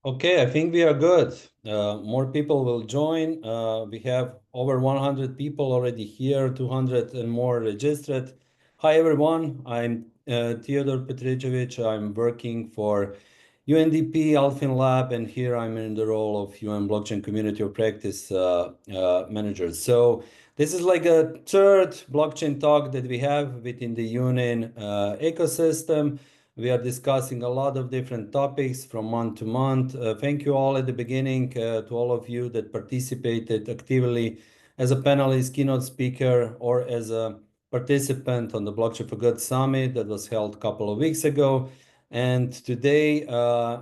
Okay, I think we are good. More people will join. We have over 100 people already here, 200 and more registered. Hi, everyone. I'm Theodore Petricevic. I'm working for UNDP Alphin Lab, and here I'm in the role of UN Blockchain Community of Practice Manager. So this is like a third blockchain talk that we have within the UN ecosystem. We are discussing a lot of different topics from month to month. Thank you all at the beginning to all of you that participated actively as a panelist, keynote speaker, or as a participant on the Blockchain for Good Summit that was held a couple of weeks ago. And today,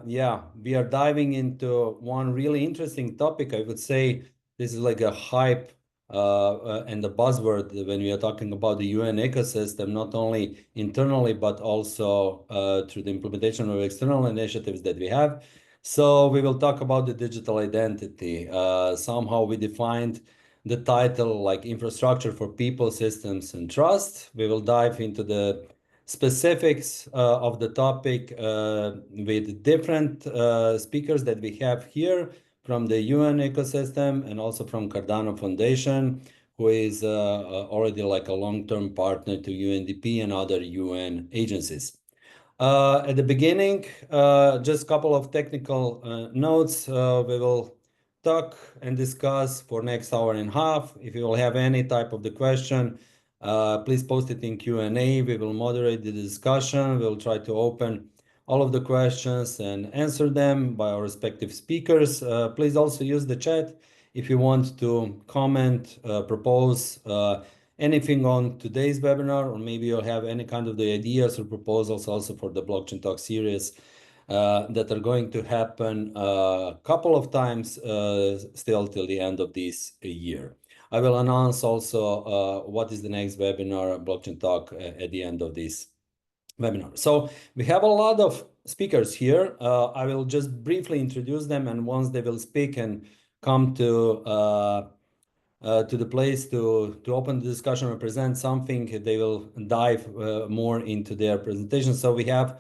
we are diving into one really interesting topic. I would say this is like a hype and the buzzword when we are talking about the UN ecosystem, not only internally, but also through the implementation of external initiatives that we have. So we will talk about the digital identity. Somehow we defined the title like infrastructure for people, systems, and trust. We will dive into the specifics of the topic with different speakers that we have here from the UN ecosystem and also from Cardano Foundation, who is already like a long-term partner to UNDP and other UN agencies. At the beginning, just a couple of technical notes. We will talk and discuss for next hour and a half. If you will have any type of the question, please post it in Q&A. We will moderate the discussion. We'll try to open all of the questions and answer them by our respective speakers. Please also use the chat if you want to comment, propose anything on today's webinar, or maybe you'll have any kind of the ideas or proposals also for the Blockchain Talk series that are going to happen a couple of times still till the end of this year. I will announce also what is the next webinar, Blockchain Talk, at the end of this webinar. So we have a lot of speakers here. I will just briefly introduce them, and once they will speak and come to the place to open the discussion or present something, they will dive more into their presentation. So we have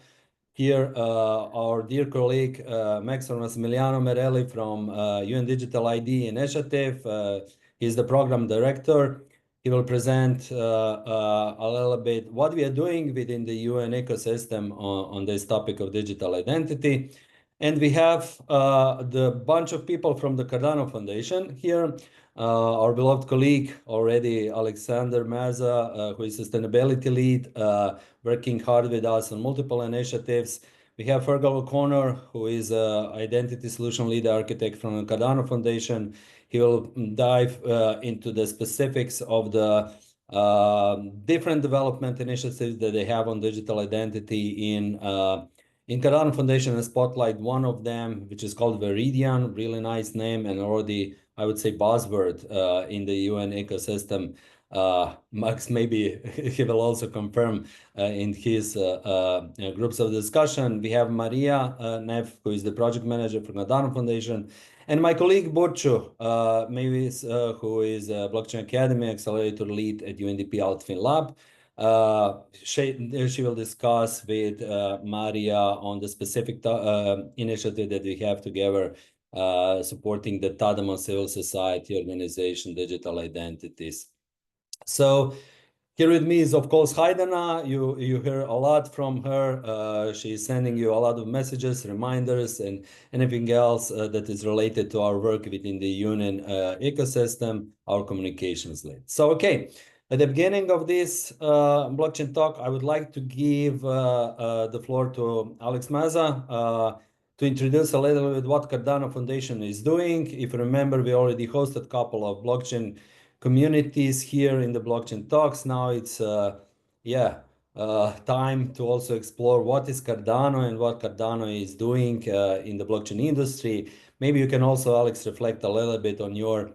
here our dear colleague, Massimiliano Merelli from UN Digital ID Initiative. He's the program director. He will present a little bit what we are doing within the UN ecosystem on this topic of digital identity. And we have the bunch of people from the Cardano Foundation here. Our beloved colleague already, Alexandre Maaza, who is sustainability lead, working hard with us on multiple initiatives. We have Fergal O'Connor, who is identity solution lead architect from the Cardano Foundation. He will dive into the specifics of the different development initiatives that they have on digital identity in Cardano Foundation, and spotlight one of them, which is called Veridian, really nice name, and already, I would say, buzzword in the UN ecosystem. Max, maybe he will also confirm in his groups of discussion. We have Maria Neff, who is the project manager for Cardano Foundation, and my colleague Burcu, Mavis, who is a Blockchain Academy Accelerator lead at UNDP Alphin Lab. She will discuss with Maria on the specific initiative that we have together supporting the Tadamon civil society organization, digital identities. So here with me is, of course, Haidana. You hear a lot from her. She's sending you a lot of messages, reminders, and anything else that is related to our work within the UN ecosystem, our communications lead. So, okay. At the beginning of this blockchain talk, I would like to give the floor to Alex Maaza to introduce a little bit what Cardano Foundation is doing. If you remember, we already hosted a couple of blockchain communities here in the blockchain talks. Now it's time to also explore what is Cardano and what Cardano is doing in the blockchain industry. Maybe you can also, Alex, reflect a little bit on your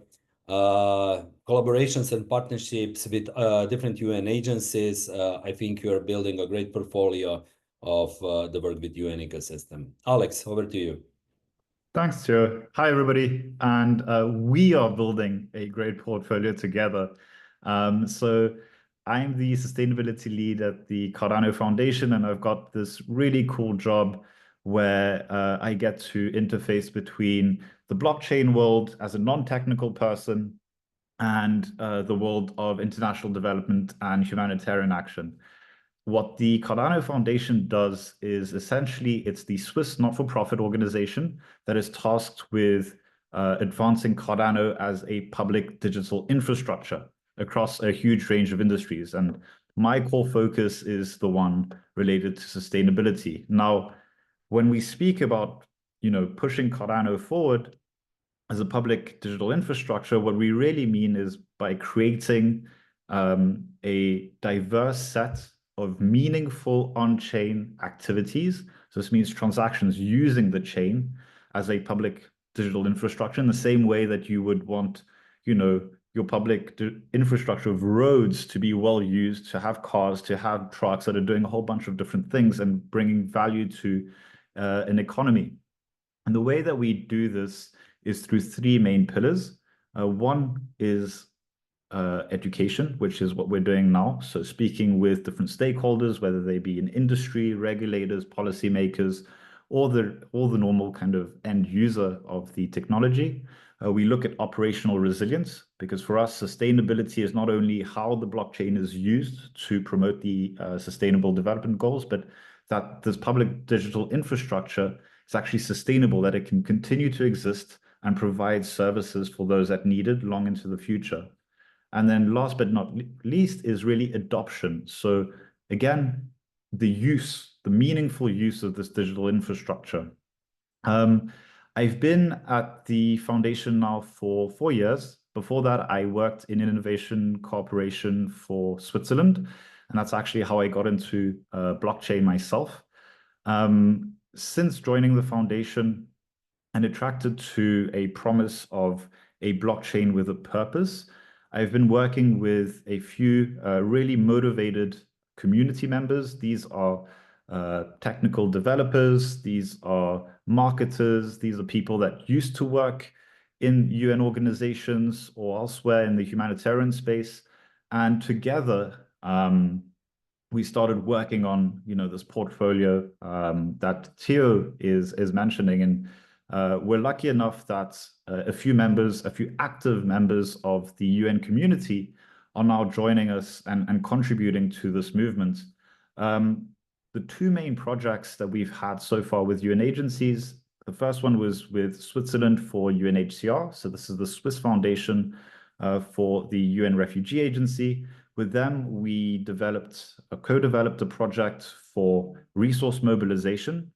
collaborations and partnerships with different UN agencies. I think you are building a great portfolio of the work with UN ecosystem. Alex, over to you. Thanks, Joe. Hi, everybody. And we are building a great portfolio together. So I'm the sustainability lead at the Cardano Foundation, and I've got this really cool job where I get to interface between the blockchain world as a non-technical person and the world of international development and humanitarian action. What the Cardano Foundation does is essentially it's the Swiss not-for-profit organization that is tasked with advancing Cardano as a public digital infrastructure across a huge range of industries. And my core focus is the one related to sustainability. Now, when we speak about, pushing Cardano forward as a public digital infrastructure, what we really mean is by creating a diverse set of meaningful on-chain activities. So this means transactions using the chain as a public digital infrastructure in the same way that you would want, your public infrastructure of roads to be well used, to have cars, to have trucks that are doing a whole bunch of different things and bringing value to an economy. And the way that we do this is through three main pillars. One is education, which is what we're doing now. So speaking with different stakeholders, whether they be in industry, regulators, policymakers, or the normal kind of end user of the technology. We look at operational resilience, because for us, sustainability is not only how the blockchain is used to promote the sustainable development goals, but that this public digital infrastructure is actually sustainable, that it can continue to exist and provide services for those that need it long into the future. And then last but not least is really adoption. So again, the meaningful use of this digital infrastructure. I've been at the foundation now for 4 years. Before that, I worked in innovation cooperation for Switzerland, and that's actually how I got into blockchain myself. Since joining the foundation and attracted to a promise of a blockchain with a purpose, I've been working with a few really motivated community members. These are technical developers, these are marketers, these are people that used to work in UN organizations or elsewhere in the humanitarian space. And together, we started working on, this portfolio that Theo is mentioning. And we're lucky enough that a few active members of the UN community are now joining us and contributing to this movement. The two main projects that we've had so far with UN agencies, the first one was with Switzerland for UNHCR. So this is the Swiss Foundation for the UN Refugee Agency. With them, we co-developed a project for resource mobilization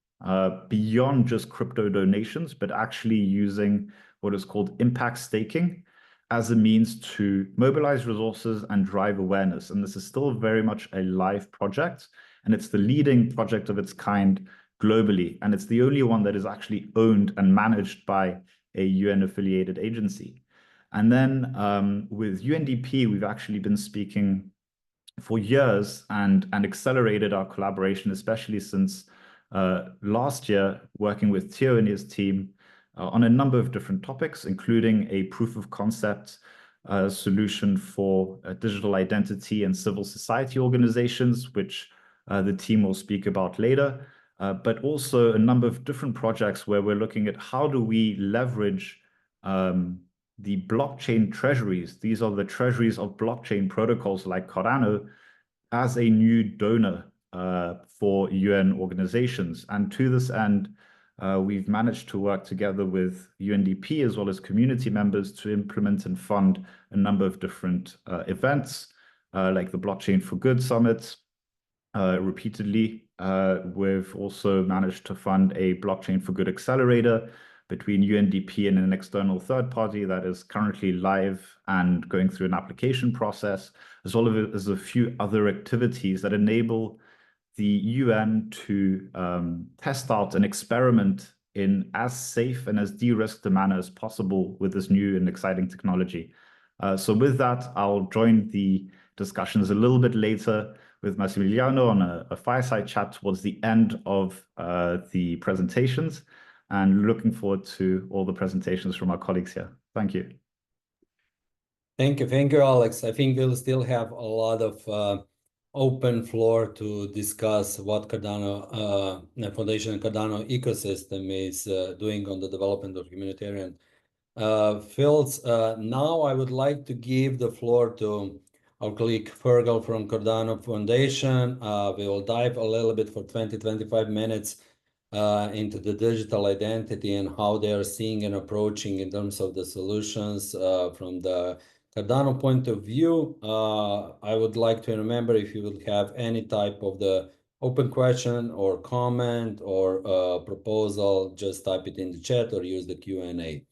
beyond just crypto donations, but actually using what is called impact staking as a means to mobilize resources and drive awareness. And this is still very much a live project, and it's the leading project of its kind globally. And it's the only one that is actually owned and managed by a UN-affiliated agency. And then with UNDP, we've actually been speaking for years and accelerated our collaboration, especially since last year, working with Theo and his team on a number of different topics, including a proof of concept solution for digital identity and civil society organizations, which the team will speak about later, but also a number of different projects where we're looking at how do we leverage the blockchain treasuries. These are the treasuries of blockchain protocols like Cardano as a new donor for UN organizations. And to this end, we've managed to work together with UNDP as well as community members to implement and fund a number of different events, like the Blockchain for Good Summit. Repeatedly, we've also managed to fund a Blockchain for Good accelerator between UNDP and an external third party that is currently live and going through an application process, as well as a few other activities that enable the UN to test out and experiment in as safe and as de-risked a manner as possible with this new and exciting technology. So with that, I'll join the discussions a little bit later with Massimiliano on a fireside chat towards the end of the presentations, and looking forward to all the presentations from our colleagues here. Thank you. Thank you, Alex. I think we'll still have a lot of open floor to discuss what Cardano Foundation and Cardano ecosystem is doing on the development of humanitarian fields. Now I would like to give the floor to our colleague Fergal from Cardano Foundation. We will dive a little bit for 20-25 minutes into the digital identity and how they are seeing and approaching in terms of the solutions from the Cardano point of view. I would like to remember, if you would have any type of the open question or comment or proposal, just type it in the chat or use the Q&A.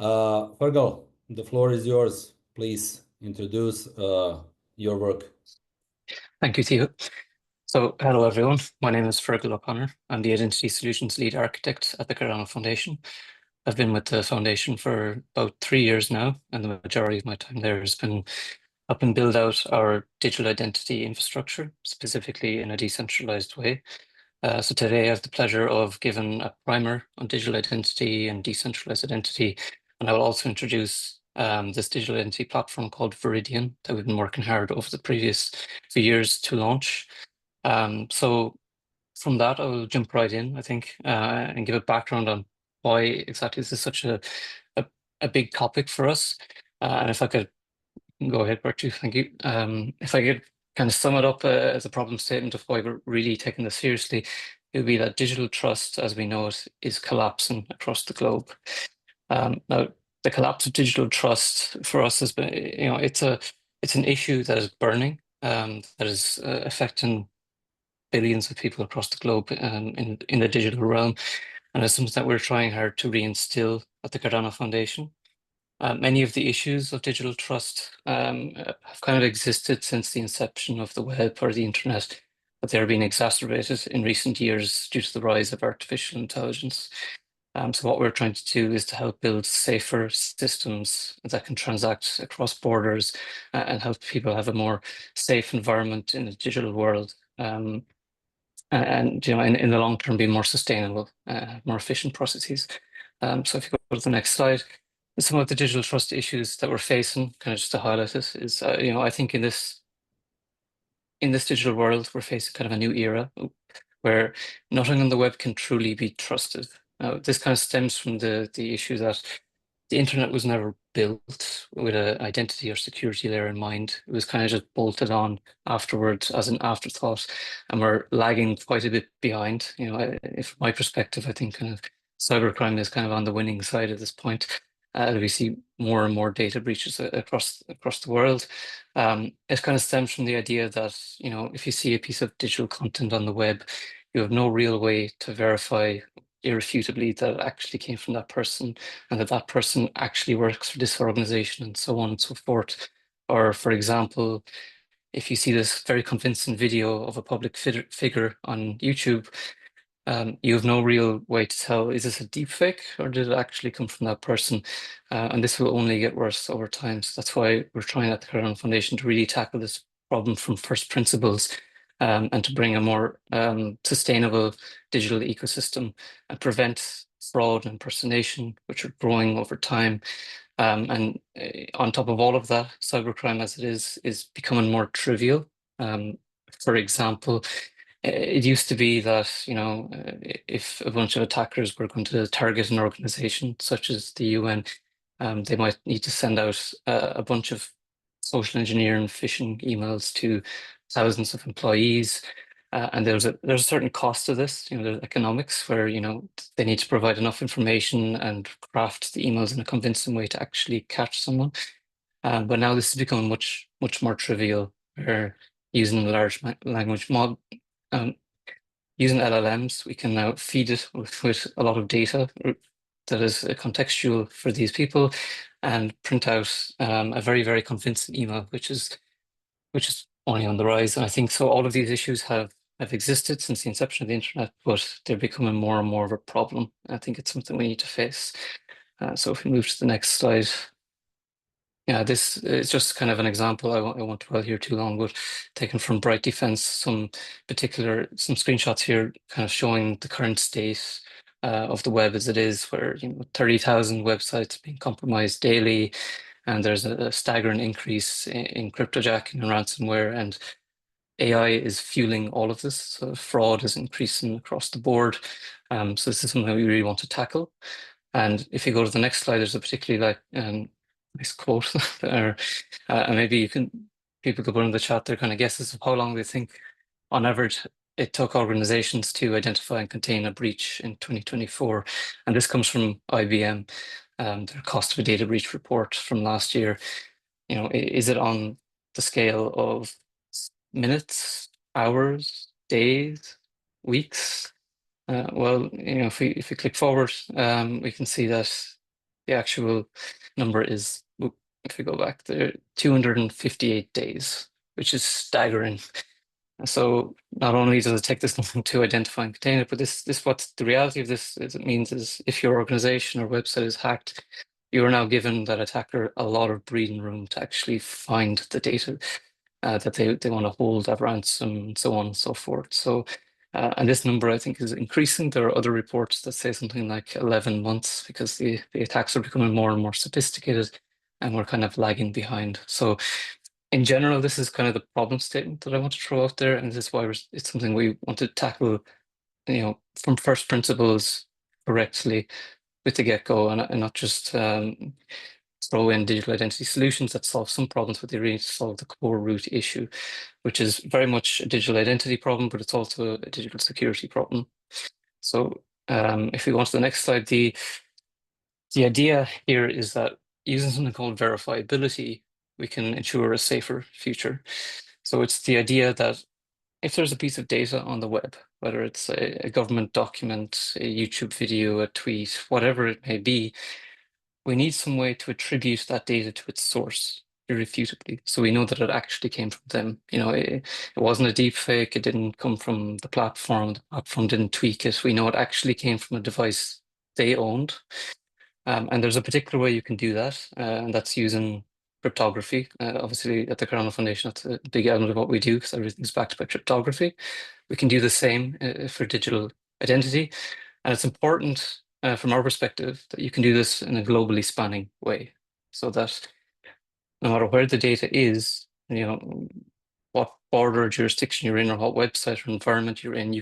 Fergal, the floor is yours. Please introduce your work. Thank you, Theo. So, hello everyone. My name is Fergal O'Connor. I'm the Identity Solutions Lead Architect at the Cardano Foundation. I've been with the foundation for about 3 years now, and the majority of my time there has been up and build out our digital identity infrastructure, specifically in a decentralized way. So today I have the pleasure of giving a primer on digital identity and decentralized identity, and I will also introduce this digital identity platform called Veridian that we've been working hard over the previous few years to launch. So from that, I will jump right in, I think, and give a background on why exactly this is such a big topic for us. And if I could go ahead, Burcu, thank you. If I could kind of sum it up as a problem statement of why we're really taking this seriously, it would be that digital trust, as we know it, is collapsing across the globe. Now, the collapse of digital trust for us has been, it's an issue that is burning, that is affecting billions of people across the globe in the digital realm, and it's something that we're trying hard to reinstill at the Cardano Foundation. Many of the issues of digital trust have kind of existed since the inception of the web or the internet, but they're being exacerbated in recent years due to the rise of artificial intelligence. So what we're trying to do is to help build safer systems that can transact across borders and help people have a more safe environment in the digital world. And in the long term, be more sustainable, more efficient processes. So if you go to the next slide, some of the digital trust issues that we're facing, kind of just to highlight it, is I think in this digital world, we're facing kind of a new era where nothing on the web can truly be trusted. Now, this kind of stems from the issue that the internet was never built with an identity or security layer in mind. It was kind of just bolted on afterwards as an afterthought, and we're lagging quite a bit behind. From my perspective, I think kind of cybercrime is kind of on the winning side at this point. We see more and more data breaches across the world. It kind of stems from the idea that if you see a piece of digital content on the web, you have no real way to verify irrefutably that it actually came from that person and that person actually works for this organization and so on and so forth. Or, for example, if you see this very convincing video of a public figure on YouTube, you have no real way to tell, is this a deep fake or did it actually come from that person? And this will only get worse over time. So that's why we're trying at the Cardano Foundation to really tackle this problem from first principles, and to bring a more sustainable digital ecosystem and prevent fraud and impersonation, which are growing over time. And on top of all of that, cybercrime as it is becoming more trivial. For example, it used to be that, if a bunch of attackers were going to target an organization such as the UN, they might need to send out a bunch of social engineering phishing emails to thousands of employees. And there's a certain cost to this, there's economics where, they need to provide enough information and craft the emails in a convincing way to actually catch someone. But now this is becoming much, much more trivial, where using a large language model, using LLMs, we can now feed it with a lot of data that is contextual for these people and print out a very, very convincing email, which is only on the rise. And I think so all of these issues have existed since the inception of the internet, but they're becoming more and more of a problem. I think it's something we need to face. So if we move to the next slide. Yeah, this is just kind of an example. I won't dwell here too long, but taken from Bright Defense, some screenshots here kind of showing the current state of the web as it is, where 30,000 websites being compromised daily, and there's a staggering increase in cryptojacking and ransomware. And AI is fueling all of this. So fraud is increasing across the board. So this is something we really want to tackle. And if you go to the next slide, there's a particularly nice quote, and maybe people could put in the chat their kind of guesses of how long they think, on average, it took organizations to identify and contain a breach in 2024. And this comes from IBM, their cost of a data breach report from last year. Is it on the scale of minutes, hours, days, weeks? Well, if we click forward, we can see that the actual number is, if we go back there, 258 days, which is staggering. So not only does it take this long to identify and contain it, but what's the reality of this is, it means is if your organization or website is hacked, you are now given that attacker a lot of breathing room to actually find the data that they want to hold at ransom, and so on and so forth. So, and this number I think is increasing. There are other reports that say something like 11 months because the attacks are becoming more and more sophisticated, and we're kind of lagging behind. So in general, this is kind of the problem statement that I want to throw out there, and this is why it's something we want to tackle, from first principles correctly with the get-go, and not just throw in digital identity solutions that solve some problems, but they really solve the core root issue, which is very much a digital identity problem, but it's also a digital security problem. So if we go on to the next slide, the idea here is that using something called verifiability, we can ensure a safer future. So it's the idea that if there's a piece of data on the web, whether it's a government document, a YouTube video, a tweet, whatever it may be, we need some way to attribute that data to its source irrefutably. So we know that it actually came from them. It wasn't a deep fake. It didn't come from the platform. The platform didn't tweak it. We know it actually came from a device they owned. And there's a particular way you can do that, and that's using cryptography. Obviously, at the Cardano Foundation, that's a big element of what we do because everything's backed by cryptography. We can do the same for digital identity. And it's important from our perspective that you can do this in a globally spanning way, so that no matter where the data is, what border or jurisdiction you're in, or what website or environment you're in,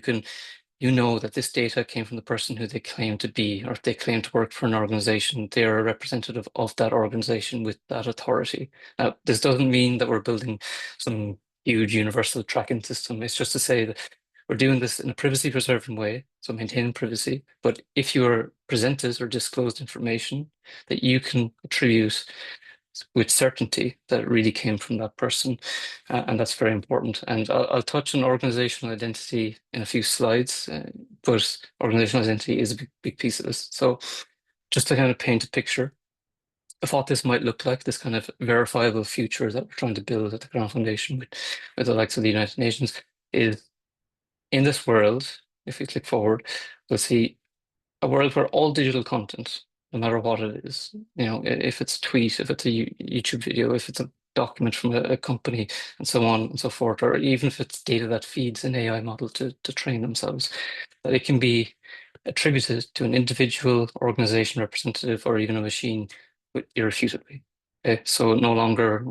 you know that this data came from the person who they claim to be, or if they claim to work for an organization, they're a representative of that organization with that authority. Now, this doesn't mean that we're building some huge universal tracking system. It's just to say that we're doing this in a privacy preserving way, so maintaining privacy. But if you are presented or disclosed information that you can attribute with certainty that it really came from that person, and that's very important. And I'll touch on organizational identity in a few slides, but organizational identity is a big piece of this. So just to kind of paint a picture of what this might look like, this kind of verifiable future that we're trying to build at the Cardano Foundation with the likes of the United Nations, is in this world, if we click forward, we'll see a world where all digital content, no matter what it is, if it's a tweet, if it's a YouTube video, if it's a document from a company, and so on and so forth, or even if it's data that feeds an AI model to train themselves, that it can be attributed to an individual, organization representative, or even a machine irrefutably. Okay? So no longer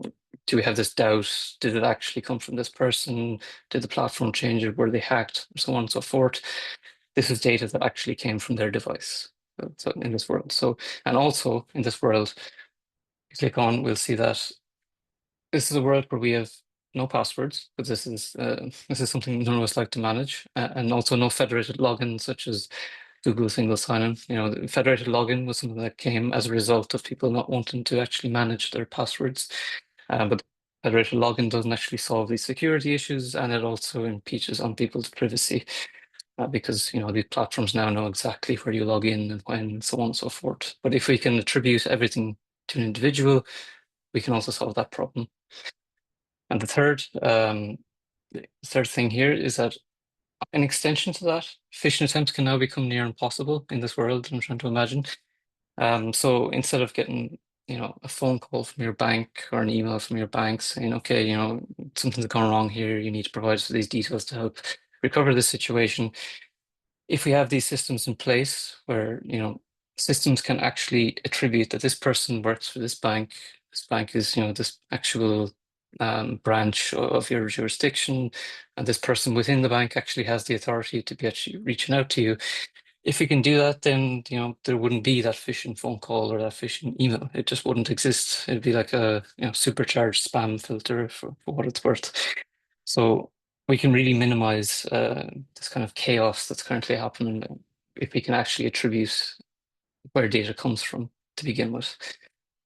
do we have this doubt, did it actually come from this person? Did the platform change it? Were they hacked? So on and so forth. This is data that actually came from their device. So in this world. So, and also in this world, you click on, we'll see that this is a world where we have no passwords, because this is something none of us like to manage, and also no federated login, such as Google single sign-on. The federated login was something that came as a result of people not wanting to actually manage their passwords. But federated login doesn't actually solve these security issues, and it also impeaches on people's privacy. Because these platforms now know exactly where you log in and when, and so on and so forth. But if we can attribute everything to an individual, we can also solve that problem. And the third thing here is that an extension to that, phishing attempts can now become near impossible in this world I'm trying to imagine. So instead of getting a phone call from your bank or an email from your bank saying, okay, something's gone wrong here, you need to provide us with these details to help recover this situation. If we have these systems in place where, systems can actually attribute that this person works for this bank is, this actual branch of your jurisdiction, and this person within the bank actually has the authority to be actually reaching out to you. If we can do that, then there wouldn't be that phishing phone call or that phishing email. It just wouldn't exist. It'd be like a supercharged spam filter for what it's worth. So we can really minimize this kind of chaos that's currently happening if we can actually attribute where data comes from to begin with.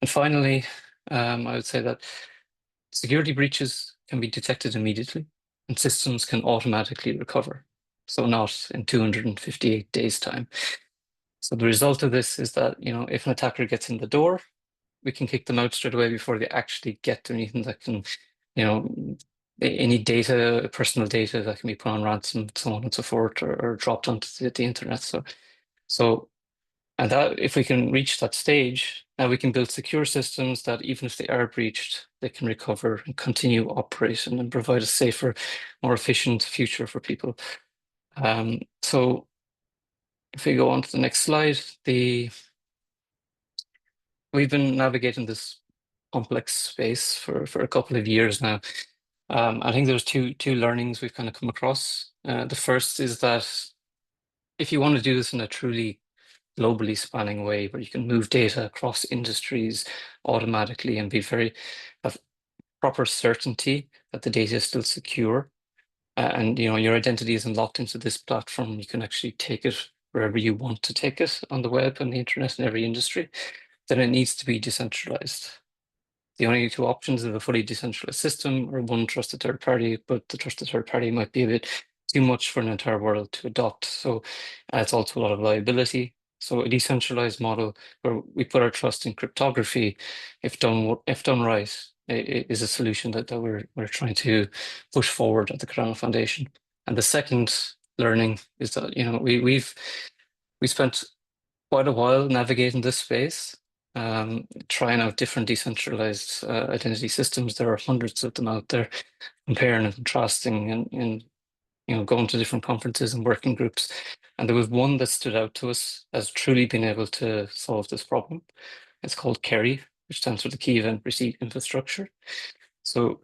And finally, I would say that security breaches can be detected immediately and systems can automatically recover. So not in 258 days' time. So the result of this is that, if an attacker gets in the door, we can kick them out straight away before they actually get to anything that can, any data, personal data that can be put on ransom, so on and so forth, or dropped onto the internet. And that, if we can reach that stage, now we can build secure systems that even if they are breached, they can recover and continue operating and provide a safer, more efficient future for people. So if we go on to the next slide, we've been navigating this complex space for a couple of years now. I think there's two learnings we've kind of come across. The first is that if you want to do this in a truly globally spanning way, where you can move data across industries automatically and have proper certainty that the data is still secure, and your identity isn't locked into this platform, you can actually take it wherever you want to take it on the web and the internet in every industry, then it needs to be decentralized. The only two options of a fully decentralized system are one, trusted third party, but the trusted third party might be a bit too much for an entire world to adopt. So it's also a lot of liability. So a decentralized model where we put our trust in cryptography, if done right, is a solution that we're trying to push forward at the Cardano Foundation. And the second learning is that we spent quite a while navigating this space, trying out different decentralized identity systems. There are hundreds of them out there, comparing and contrasting and going to different conferences and working groups. And there was one that stood out to us as truly being able to solve this problem. It's called KERI, which stands for the Key Event Receipt Infrastructure. So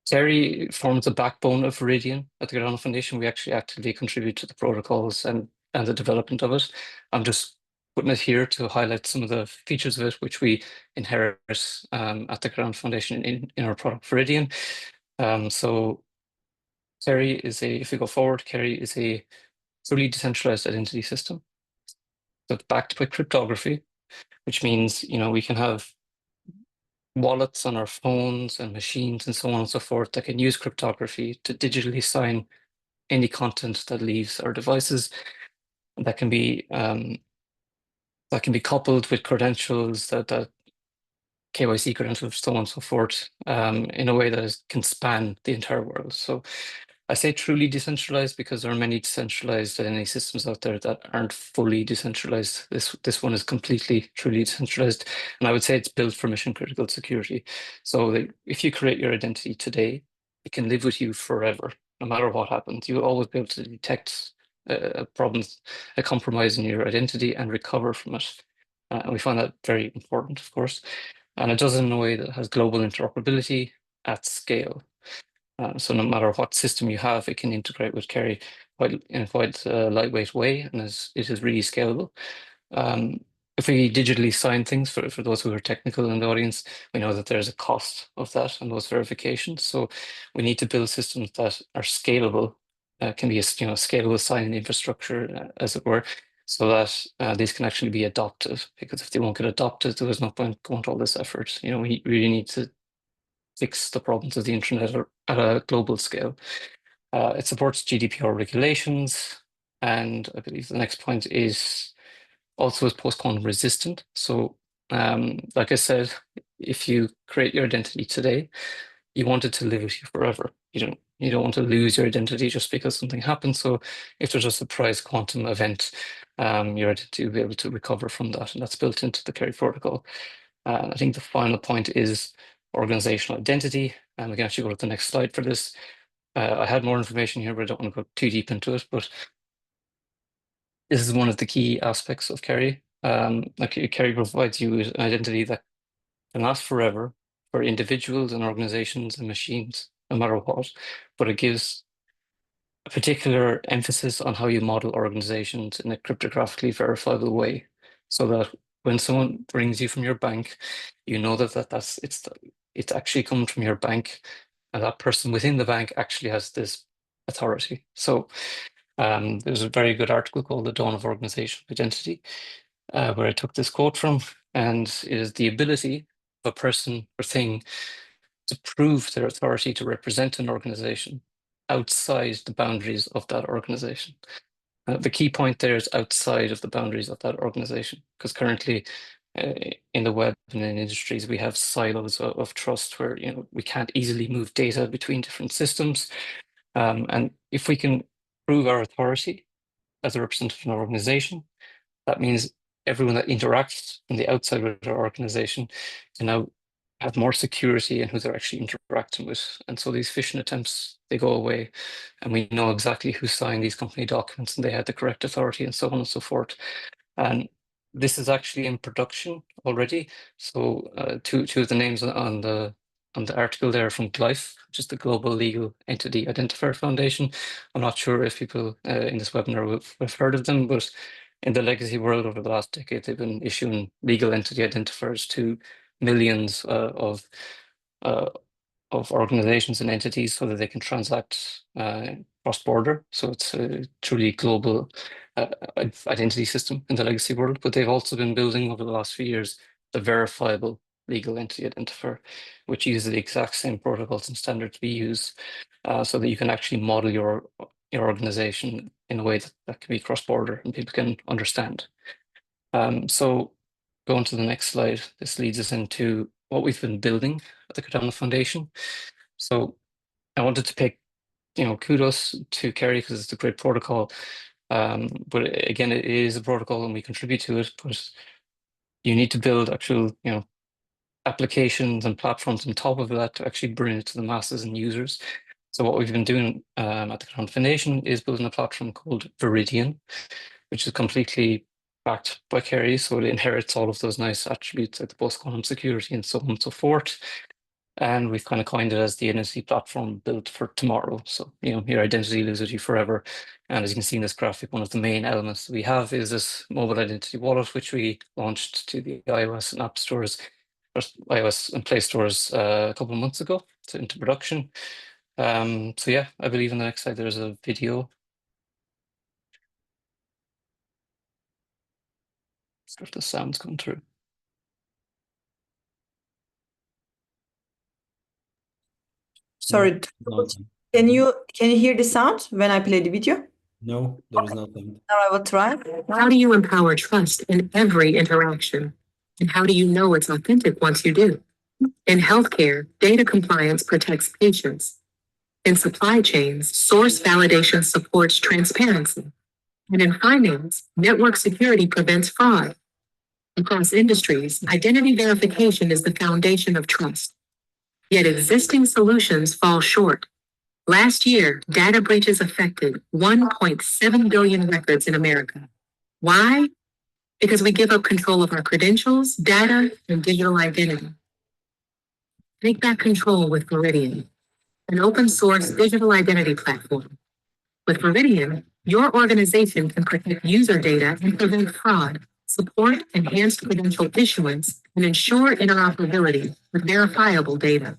KERI forms the backbone of Veridian at the Cardano Foundation. We actually actively contribute to the protocols and the development of it. I'm just putting it here to highlight some of the features of it, which we inherit at the Cardano Foundation in our product Veridian. So KERI if we go forward, KERI is a fully decentralized identity system. So it's backed by cryptography, which means, we can have wallets on our phones and machines and so on and so forth that can use cryptography to digitally sign any content that leaves our devices. That can be coupled with credentials that KYC credentials, so on and so forth, in a way that can span the entire world. So I say truly decentralized because there are many decentralized identity systems out there that aren't fully decentralized. This one is completely, truly decentralized. And I would say it's built for mission critical security. So if you create your identity today, it can live with you forever, no matter what happens. You'll always be able to detect a compromise in your identity and recover from it. And we find that very important, of course. And it does it in a way that has global interoperability at scale. So no matter what system you have, it can integrate with KERI in a quite lightweight way, and it is really scalable. If we digitally sign things, for those who are technical in the audience, we know that there's a cost of that and those verifications. So we need to build systems that are scalable, can be a scalable signing infrastructure, as it were, so that these can actually be adopted. Because if they won't get adopted, there was no point going to all this effort. We really need to fix the problems of the internet at a global scale. It supports GDPR regulations, and I believe the next point is also post-quantum resistant. So, like I said, if you create your identity today, you want it to live with you forever. You don't want to lose your identity just because something happened. So if there's a surprise quantum event, your identity will be able to recover from that, and that's built into the KERI protocol. I think the final point is organizational identity, and we can actually go to the next slide for this. I had more information here, but I don't want to go too deep into it, but this is one of the key aspects of KERI. KERI provides you with an identity that can last forever for individuals and organizations and machines, no matter what, but it gives a particular emphasis on how you model organizations in a cryptographically verifiable way, so that when someone brings you from your bank, you know that it's actually coming from your bank, and that person within the bank actually has this authority. So there's a very good article called The Dawn of Organizational Identity, where I took this quote from, and it is the ability of a person or thing to prove their authority to represent an organization outside the boundaries of that organization. The key point there is outside of the boundaries of that organization, because currently in the web and in industries, we have silos of trust where we can't easily move data between different systems. And if we can prove our authority as a representative of an organization, that means everyone that interacts from the outside with our organization can now have more security in who they're actually interacting with. And so these phishing attempts, they go away, and we know exactly who signed these company documents and they had the correct authority and so on and so forth. And this is actually in production already. So two of the names on the article there from GLIFE, which is the Global Legal Entity Identifier Foundation. I'm not sure if people in this webinar have heard of them, but in the legacy world over the last decade, they've been issuing legal entity identifiers to millions of organizations and entities so that they can transact cross-border. So it's a truly global identity system in the legacy world. But they've also been building over the last few years the verifiable legal entity identifier, which uses the exact same protocols and standards we use, so that you can actually model your organization in a way that can be cross-border and people can understand. So going to the next slide, this leads us into what we've been building at the Cardano Foundation. So I wanted to pick, kudos to Kerry because it's a great protocol. But again, it is a protocol and we contribute to it, but you need to build actual, applications and platforms on top of that to actually bring it to the masses and users. So what we've been doing at the Cardano Foundation is building a platform called Veridian, which is completely backed by Kerry, so it inherits all of those nice attributes like the post-quantum security and so on and so forth. And we've kind of coined it as the identity platform built for tomorrow. So, your identity lives with you forever. And as you can see in this graphic, one of the main elements that we have is this mobile identity wallet, which we launched to the iOS and App Stores, or iOS and Play Stores a couple of months ago into production. So yeah, I believe in the next slide there's a video. If the sound's coming through. Sorry, can you hear the sound when I play the video? No, there is no sound. Now I will try. How do you empower trust in every interaction? And how do you know it's authentic once you do? In healthcare, data compliance protects patients. In supply chains, source validation supports transparency. And in finance, network security prevents fraud. Across industries, identity verification is the foundation of trust. Yet existing solutions fall short. Last year, data breaches affected 1.7 billion records in America. Why? Because we give up control of our credentials, data, and digital identity. Take back control with Veridian, an open source digital identity platform. With Veridian, your organization can protect user data and prevent fraud, support enhanced credential issuance, and ensure interoperability with verifiable data.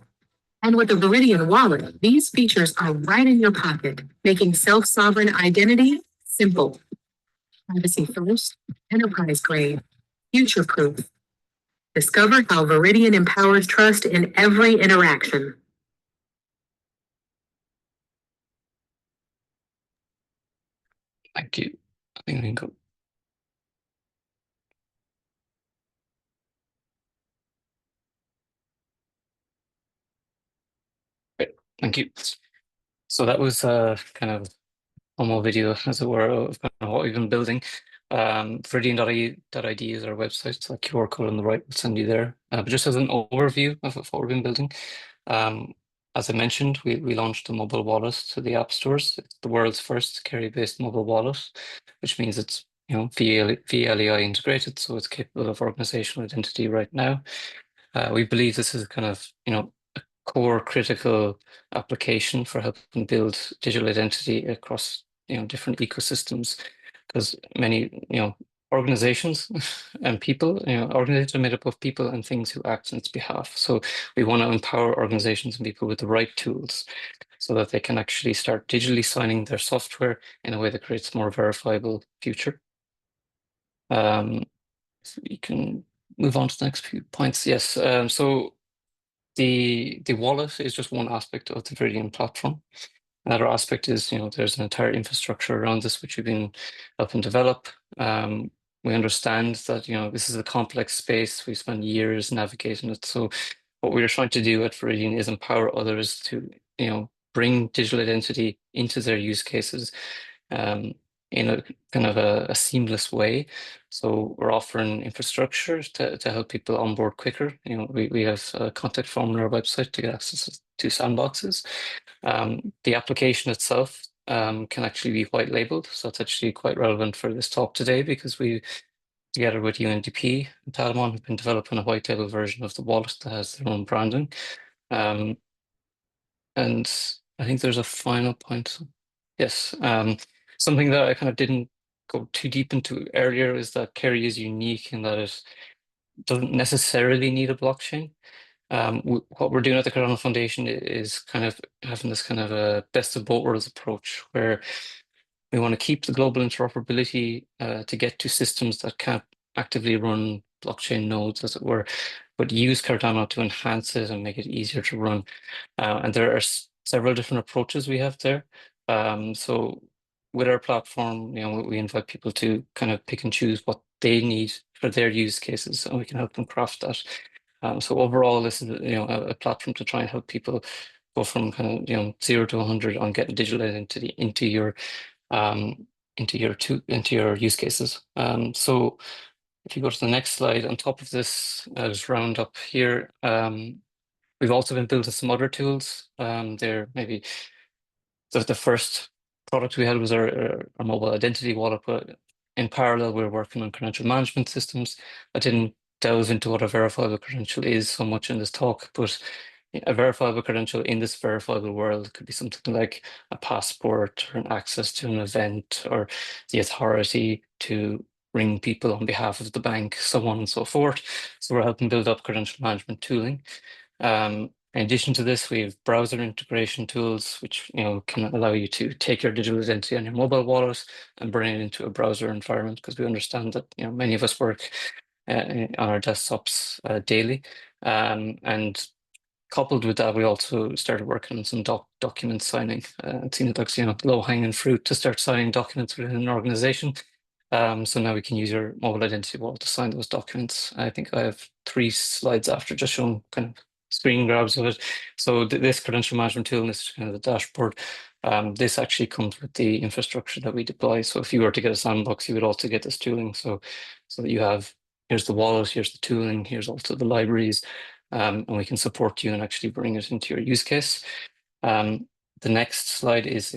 And with the Veridian wallet, these features are right in your pocket, making self-sovereign identity simple. Privacy first, enterprise grade, future-proof. Discover how Veridian empowers trust in every interaction. Thank you. I think we can go. Great, thank you. So that was kind of promo video, as it were, of kind of what we've been building. Veridian.id is our website, so that QR code on the right will send you there. But just as an overview of what we've been building, as I mentioned, we launched a mobile wallet to the app stores. It's the world's first Kerry-based mobile wallet, which means it's VLEI integrated, so it's capable of organizational identity right now. We believe this is kind of, a core critical application for helping build digital identity across, different ecosystems, because many, organizations and people, organizations are made up of people and things who act on its behalf. So we want to empower organizations and people with the right tools so that they can actually start digitally signing their software in a way that creates a more verifiable future. So you can move on to the next few points. Yes. So the wallet is just one aspect of the Veridian platform. Another aspect is, there's an entire infrastructure around this which we've been helping develop. We understand that, this is a complex space. We spent years navigating it. So what we're trying to do at Veridian is empower others to, bring digital identity into their use cases in a kind of a seamless way. So we're offering infrastructure to help people onboard quicker. We have a contact form on our website to get access to sandboxes. The application itself can actually be white labeled. So it's actually quite relevant for this talk today, because we, together with UNDP and Tadamon, have been developing a white label version of the wallet that has their own branding. And I think there's a final point. Yes. Something that I kind of didn't go too deep into earlier is that Kerry is unique in that it doesn't necessarily need a blockchain. What we're doing at the Cardano Foundation is kind of having this kind of a best of both worlds approach, where we want to keep the global interoperability to get to systems that can't actively run blockchain nodes, as it were, but use Cardano to enhance it and make it easier to run. And there are several different approaches we have there. So with our platform, we invite people to kind of pick and choose what they need for their use cases, and we can help them craft that. So overall, this is a platform to try and help people go from kind of 0 to 100 on getting digital identity into your use cases. So if you go to the next slide, on top of this, I'll just round up here. We've also been building some other tools. They're maybe the first product we had was our mobile identity wallet, but in parallel, we're working on credential management systems. I didn't delve into what a verifiable credential is so much in this talk, but a verifiable credential in this verifiable world could be something like a passport or an access to an event or the authority to ring people on behalf of the bank, so on and so forth. So we're helping build up credential management tooling. In addition to this, we have browser integration tools, which can allow you to take your digital identity on your mobile wallet and bring it into a browser environment, because we understand that many of us work on our desktops daily. And coupled with that, we also started working on some document signing. It seems like low-hanging fruit to start signing documents within an organization. So now we can use your mobile identity wallet to sign those documents. I think I have 3 slides after just showing kind of screen grabs of it. So this credential management tool, and this is kind of the dashboard. This actually comes with the infrastructure that we deploy. So if you were to get a sandbox, you would also get this tooling. So that you have, here's the wallet, here's the tooling, here's also the libraries, and we can support you and actually bring it into your use case. The next slide is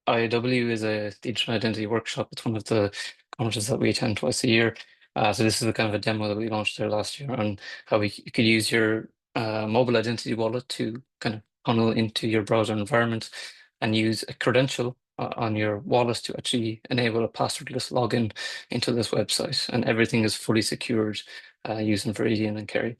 IIW is a digital identity workshop. It's one of the conferences that we attend twice a year. So this is the kind of a demo that we launched there last year on how you could use your mobile identity wallet to kind of funnel into your browser environment and use a credential on your wallet to actually enable a passwordless login into this website. And everything is fully secured using Veridian and Kerry.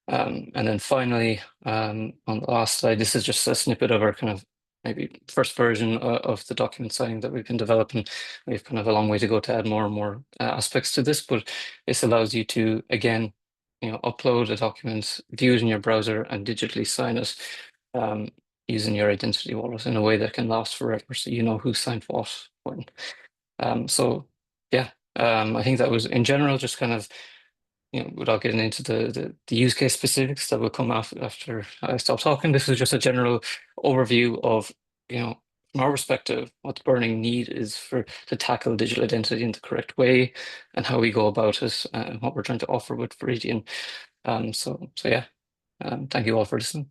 And then finally, on the last slide, this is just a snippet of our kind of maybe first version of the document signing that we've been developing. We have kind of a long way to go to add more and more aspects to this, but this allows you to, again, upload a document, view it in your browser, and digitally sign it using your identity wallet in a way that can last forever, so you know who signed what when. So yeah, I think that was in general just kind of, without getting into the use case specifics that will come after I stop talking. This is just a general overview of, from our perspective, what the burning need is to tackle digital identity in the correct way, and how we go about it, and what we're trying to offer with Veridian. So yeah, thank you all for listening.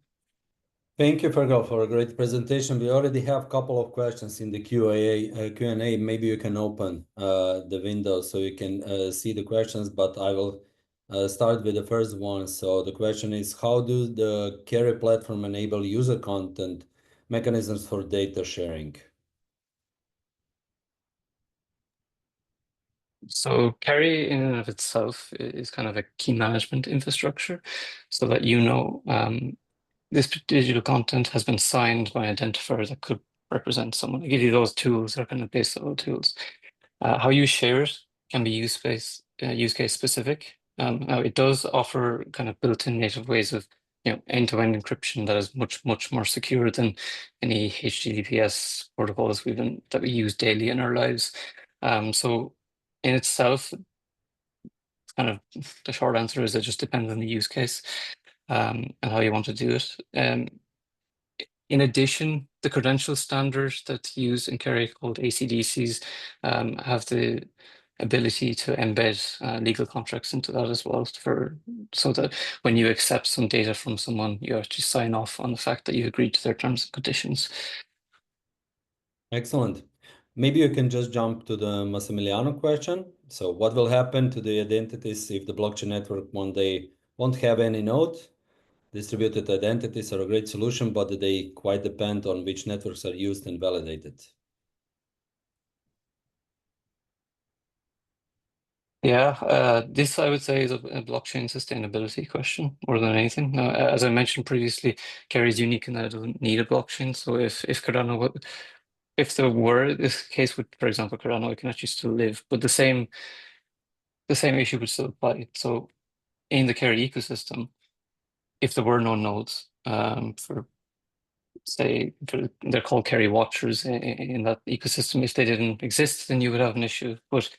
Thank you, Fergal, for a great presentation. We already have a couple of questions in the Q&A. Maybe you can open the window so you can see the questions, but I will start with the first one. So the question is, how do the Carry platform enable user content mechanisms for data sharing? So Carry in and of itself is kind of a key management infrastructure so that you know this digital content has been signed by an identifier that could represent someone. I give you those tools, they're kind of base level tools. How you share it can be use case specific. Now it does offer kind of built-in native ways of end-to-end encryption that is much more secure than any HTTPS protocols that we use daily in our lives. So in itself, kind of the short answer is it just depends on the use case and how you want to do it. In addition, the credential standards that's used in Kerry called ACDCs have the ability to embed legal contracts into that as well, so that when you accept some data from someone, you actually sign off on the fact that you agreed to their terms and conditions. Excellent. Maybe you can just jump to the Massimiliano question. So what will happen to the identities if the blockchain network one day won't have any node? Distributed identities are a great solution, but they quite depend on which networks are used and validated. Yeah, this I would say is a blockchain sustainability question more than anything. Now, as I mentioned previously, Kerry is unique in that it doesn't need a blockchain. So if Cardano, if there were this case with, for example, Cardano, it can actually still live, but the same issue would still apply. So in the Kerry ecosystem, if there were no nodes they're called Kerry watchers in that ecosystem, if they didn't exist, then you would have an issue. But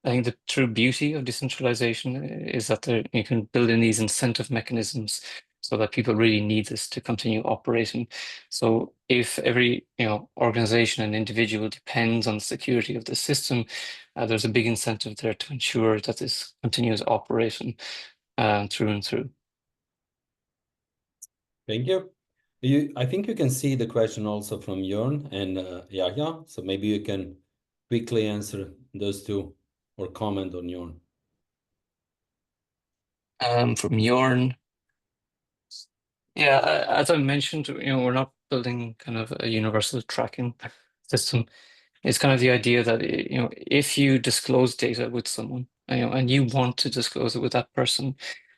I think the true beauty of decentralization is that you can build in these incentive mechanisms so that people really need this to continue operating. So if every organization and individual depends on the security of the system, there's a big incentive there to ensure that this continues operating through and through. Thank you. I think you can see the question also from Jörn and Yahya. So maybe you can quickly answer those two or comment on Jörn. From Jörn, yeah, as I mentioned, we're not building kind of a universal tracking system. It's kind of the idea that if you disclose data with someone, and you want to disclose it with that person,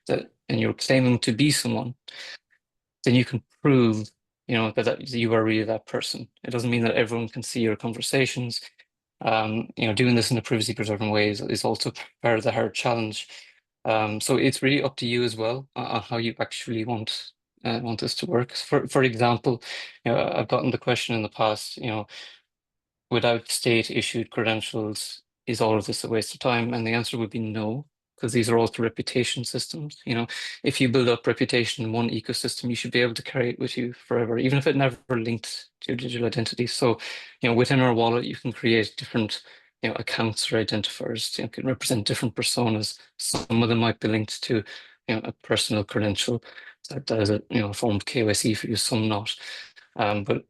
and you're claiming to be someone, then you can prove that you are really that person. It doesn't mean that everyone can see your conversations. Doing this in a privacy preserving way is also part of the hard challenge. So it's really up to you as well on how you actually want this to work. For example, I've gotten the question in the past, without state issued credentials, is all of this a waste of time? And the answer would be no, because these are also reputation systems. If you build up reputation in one ecosystem, you should be able to carry it with you forever, even if it never linked to your digital identity. So, within our wallet, you can create different accounts or identifiers, can represent different personas. Some of them might be linked to a personal credential that is a form of KYC for you, some not. But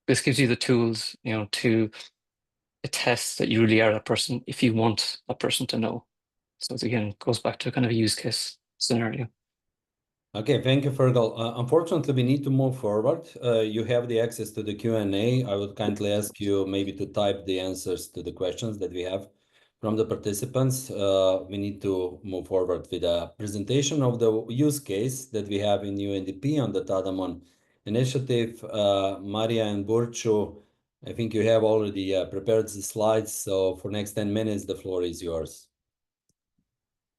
this gives you the tools, to attest that you really are that person if you want that person to know. So it again goes back to kind of a use case scenario. Okay, thank you, Fergal. Unfortunately, we need to move forward. You have the access to the Q&A. I would kindly ask you maybe to type the answers to the questions that we have from the participants. We need to move forward with a presentation of the use case that we have in UNDP on the Tadamon initiative. Maria and Burcu, I think you have already prepared the slides. So for next 10 minutes, the floor is yours.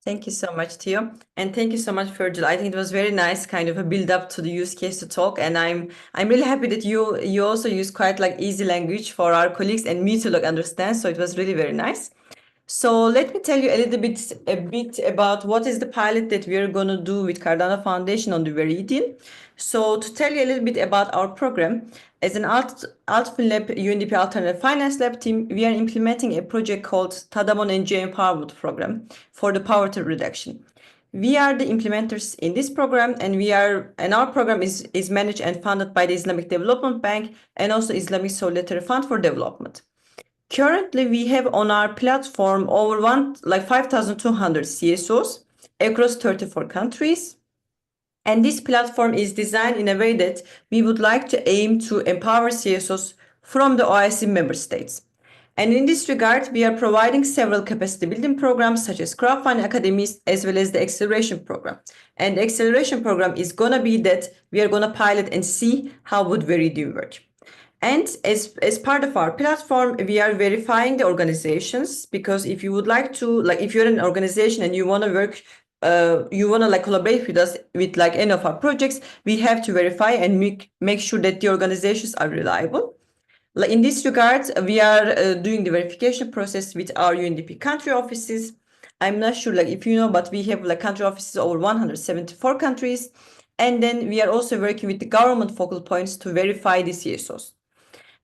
Thank you so much, Theo. And thank you so much, Fergal. I think it was very nice kind of a build up to the use case to talk. And I'm really happy that you also use quite like easy language for our colleagues and me to understand. So it was really very nice. So let me tell you a bit about what is the pilot that we are going to do with Cardano Foundation on the Veridian. So to tell you a little bit about our program, as an Altfin Lab UNDP Alternative Finance Lab team, we are implementing a project called Tadamon and Empowerment Program for the poverty reduction. We are the implementers in this program, and our program is managed and funded by the Islamic Development Bank and also Islamic Solidarity Fund for Development. Currently, we have on our platform over 5,200 CSOs, across 34 countries. And this platform is designed in a way that we would like to aim to empower CSOs from the OIC member states. And in this regard, we are providing several capacity building programs such as crowdfunding academies, as well as the acceleration program. And the acceleration program is going to be that we are going to pilot and see how would Veridian work. And as part of our platform, we are verifying the organizations, because if you would like to, like if you're an organization and you want to work, you want to like collaborate with us with like any of our projects, we have to verify and make sure that the organizations are reliable. Like in this regard, we are doing the verification process with our UNDP country offices. I'm not sure like if you know, but we have like country offices over 174 countries. And then we are also working with the government focal points to verify the CSOs.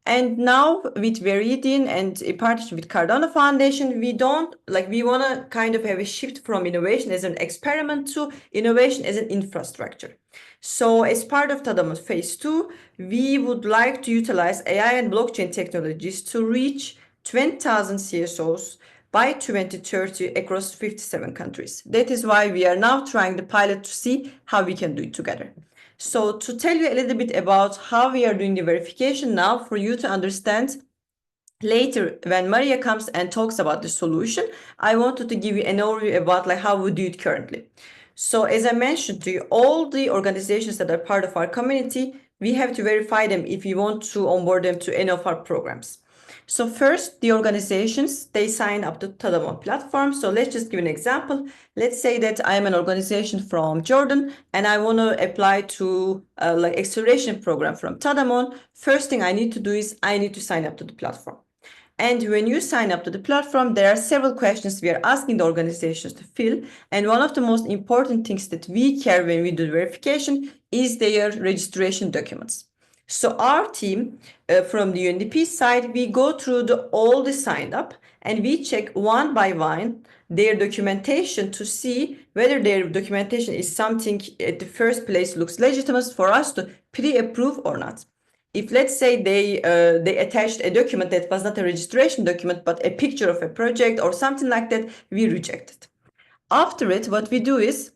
And now with Veridian and in partnership with Cardano Foundation, we want to kind of have a shift from innovation as an experiment to innovation as an infrastructure. So as part of Tadamon Phase 2, we would like to utilize AI and blockchain technologies to reach 20,000 CSOs by 2030 across 57 countries. That is why we are now trying the pilot to see how we can do it together. So to tell you a little bit about how we are doing the verification now, for you to understand later when Maria comes and talks about the solution, I wanted to give you an overview about like how we do it currently. So as I mentioned to you, all the organizations that are part of our community, we have to verify them if we want to onboard them to any of our programs. So first, the organizations, they sign up to Tadamon platform. So let's just give an example. Let's say that I'm an organization from Jordan and I want to apply to like acceleration program from Tadamon. First thing I need to do is I need to sign up to the platform. And when you sign up to the platform, there are several questions we are asking the organizations to fill. And one of the most important things that we care when we do verification is their registration documents. So our team from the UNDP side, we go through all the signed up and we check one by one their documentation to see whether their documentation is something at the first place looks legitimate for us to pre-approve or not. If let's say they attached a document that was not a registration document, but a picture of a project or something like that, we reject it. After it, what we do is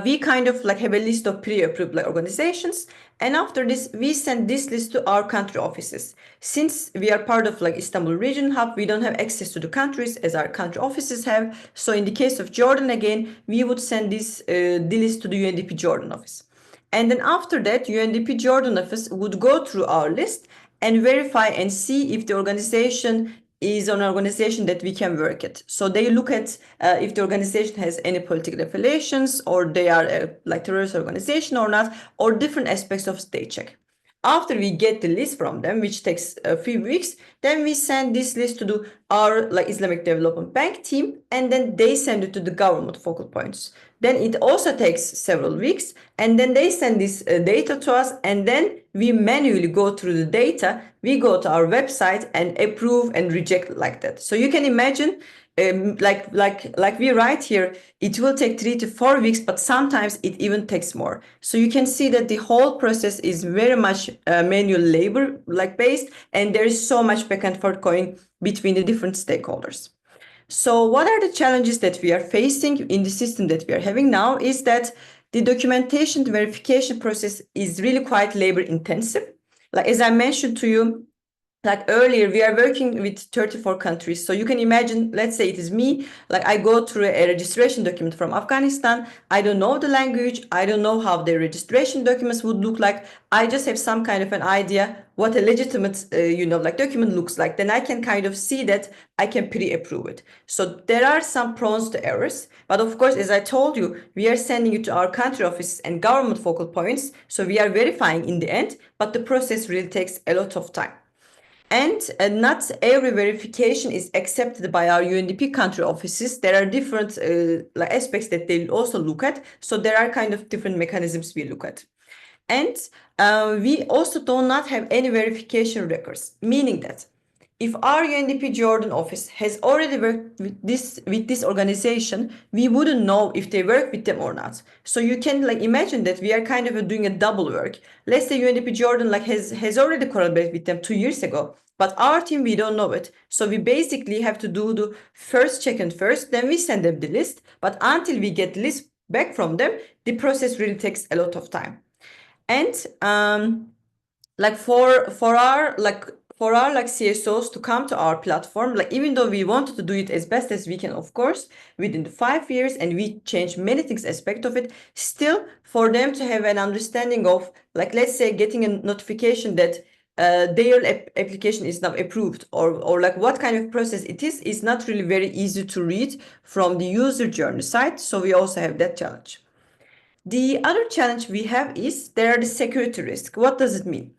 we kind of like have a list of pre-approved organizations. And after this, we send this list to our country offices. Since we are part of like Istanbul Region Hub, we don't have access to the countries as our country offices have. So in the case of Jordan, again, we would send this the list to the UNDP Jordan office. And then after that, UNDP Jordan office would go through our list and verify and see if the organization is an organization that we can work at. So they look at if the organization has any political affiliations or they are a like terrorist organization or not, or different aspects of state check. After we get the list from them, which takes a few weeks, then we send this list to our like Islamic Development Bank team, and then they send it to the government focal points. Then it also takes several weeks, and then they send this data to us, and then we manually go through the data. We go to our website and approve and reject like that. So you can imagine, like we write here, it will take 3 to 4 weeks, but sometimes it even takes more. So you can see that the whole process is very much manual labor like based, and there is so much back and forth going between the different stakeholders. So what are the challenges that we are facing in the system that we are having now is that the documentation verification process is really quite labor intensive. Like as I mentioned to you, like earlier, we are working with 34 countries. So you can imagine, let's say it is me, like I go through a registration document from Afghanistan. I don't know the language. I don't know how the registration documents would look like. I just have some kind of an idea what a legitimate, like document looks like. Then I can kind of see that I can pre-approve it. So there are some pros to errors. But of course, as I told you, we are sending it to our country offices and government focal points. So we are verifying in the end, but the process really takes a lot of time. And not every verification is accepted by our UNDP country offices. There are different aspects that they also look at. So there are kind of different mechanisms we look at. And we also do not have any verification records, meaning that if our UNDP Jordan office has already worked with this organization, we wouldn't know if they work with them or not. So you can like imagine that we are kind of doing a double work. Let's say UNDP Jordan like has already collaborated with them 2 years ago, but our team, we don't know it. So we basically have to do the first check-in first, then we send them the list. But until we get the list back from them, the process really takes a lot of time. And like for our CSOs to come to our platform, like even though we wanted to do it as best as we can, of course, within the 5 years, and we changed many things aspect of it, still for them to have an understanding of, like, let's say getting a notification that their application is now approved, or like what kind of process it is not really very easy to read from the user journey side. So we also have that challenge. The other challenge we have is there are the security risks. What does it mean?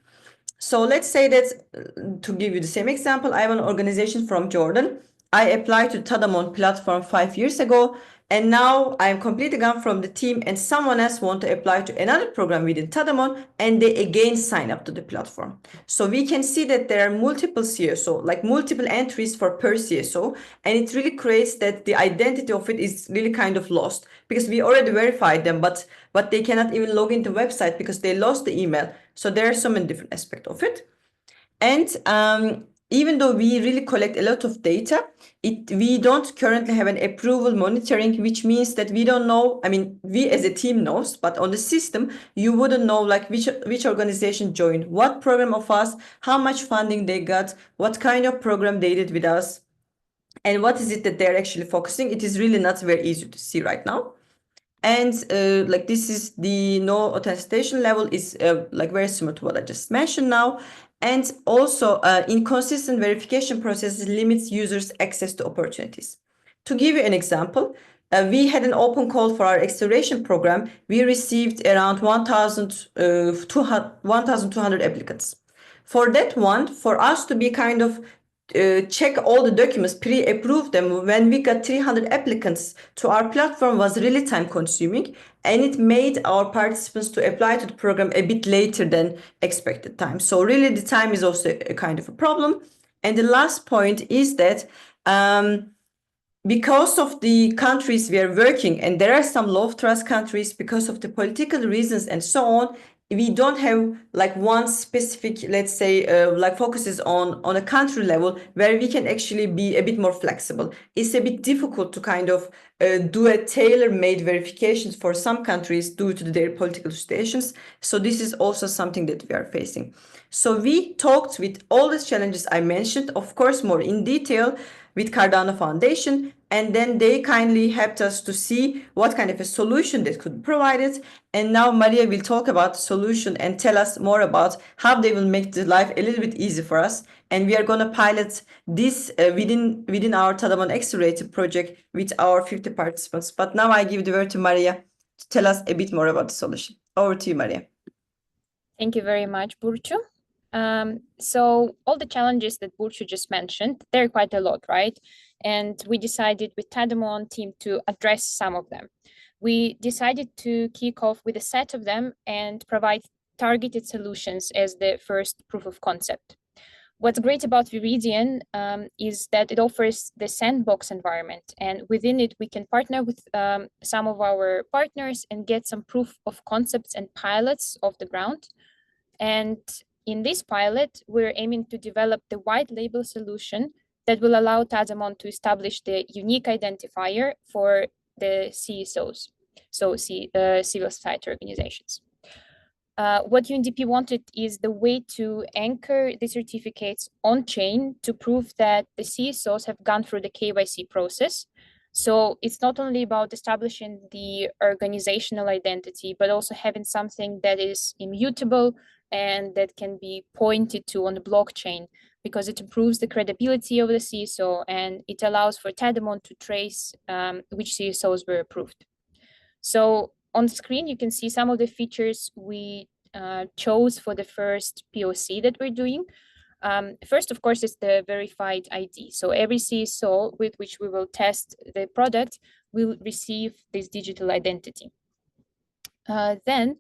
So let's say that, to give you the same example, I have an organization from Jordan. I applied to Tadamon platform 5 years ago, and now I'm completely gone from the team, and someone else want to apply to another program within Tadamon, and they again sign up to the platform. So we can see that there are multiple CSO, like multiple entries for per CSO, and it really creates that the identity of it is really kind of lost, because we already verified them, but they cannot even log into the website because they lost the email. So there are so many different aspects of it. And even though we really collect a lot of data, we don't currently have an approval monitoring, which means that we don't know, I mean, we as a team knows, but on the system, you wouldn't know like which organization joined, what program of us, how much funding they got, what kind of program they did with us, and what is it that they're actually focusing. It is really not very easy to see right now. And like this is the no authentication level is like very similar to what I just mentioned now. And also inconsistent verification processes limits users' access to opportunities. To give you an example, we had an open call for our acceleration program. We received around 1,200 applicants. For that one, for us to be kind of check all the documents, pre-approve them, when we got 300 applicants to our platform was really time consuming, and it made our participants to apply to the program a bit later than expected time. So really the time is also a kind of a problem. And the last point is that because of the countries we are working, and there are some low trust countries because of the political reasons and so on, we don't have like one specific, let's say, like focuses on a country level where we can actually be a bit more flexible. It's a bit difficult to kind of do a tailor-made verifications for some countries due to their political situations. So this is also something that we are facing. So we talked with all these challenges I mentioned, of course, more in detail with Cardano Foundation, and then they kindly helped us to see what kind of a solution that could be provided. And now Maria will talk about the solution and tell us more about how they will make the life a little bit easy for us. And we are going to pilot this within our Tadamon Accelerator project with our 50 participants. But now I give the word to Maria to tell us a bit more about the solution. Over to you, Maria. Thank you very much, Burcu. So all the challenges that Burcu just mentioned, they're quite a lot, right? And we decided with Tadamon team to address some of them. We decided to kick off with a set of them and provide targeted solutions as the first proof of concept. What's great about Veridian is that it offers the sandbox environment, and within it, we can partner with some of our partners and get some proof of concepts and pilots off the ground. And in this pilot, we're aiming to develop the white label solution that will allow Tadamon to establish the unique identifier for the CSOs, so civil society organizations. What UNDP wanted is the way to anchor the certificates on-chain to prove that the CSOs have gone through the KYC process. So it's not only about establishing the organizational identity, but also having something that is immutable and that can be pointed to on the blockchain, because it improves the credibility of the CSO and it allows for Tadamon to trace which CSOs were approved. So on the screen, you can see some of the features we chose for the first POC that we're doing. First, of course, is the verified ID. So every CSO with which we will test the product will receive this digital identity. Then,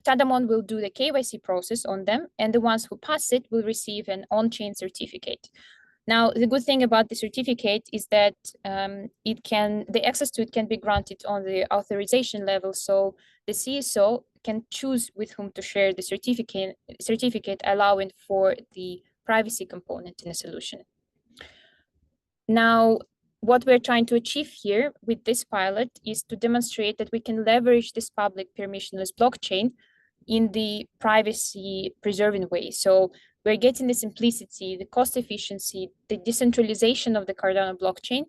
Tadamon will do the KYC process on them, and the ones who pass it will receive an on-chain certificate. Now, the good thing about the certificate is that the access to it can be granted on the authorization level, so the CSO can choose with whom to share the certificate, allowing for the privacy component in a solution. Now, what we're trying to achieve here with this pilot is to demonstrate that we can leverage this public permissionless blockchain in the privacy preserving way. So we're getting the simplicity, the cost efficiency, the decentralization of the Cardano blockchain,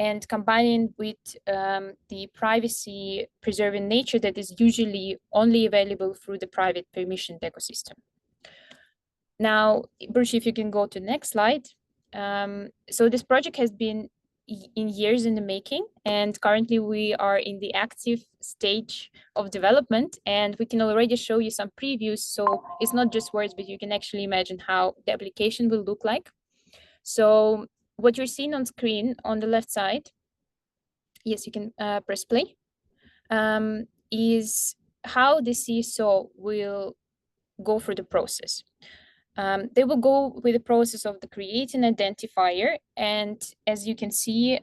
and combining with the privacy preserving nature that is usually only available through the private permissioned ecosystem. Now, Burcu, if you can go to the next slide. So this project has been in years in the making, and currently we are in the active stage of development, and we can already show you some previews. So it's not just words, but you can actually imagine how the application will look like. So what you're seeing on screen on the left side, yes, you can press play, is how the CSO will go through the process. They will go with the process of the create an identifier, and as you can see,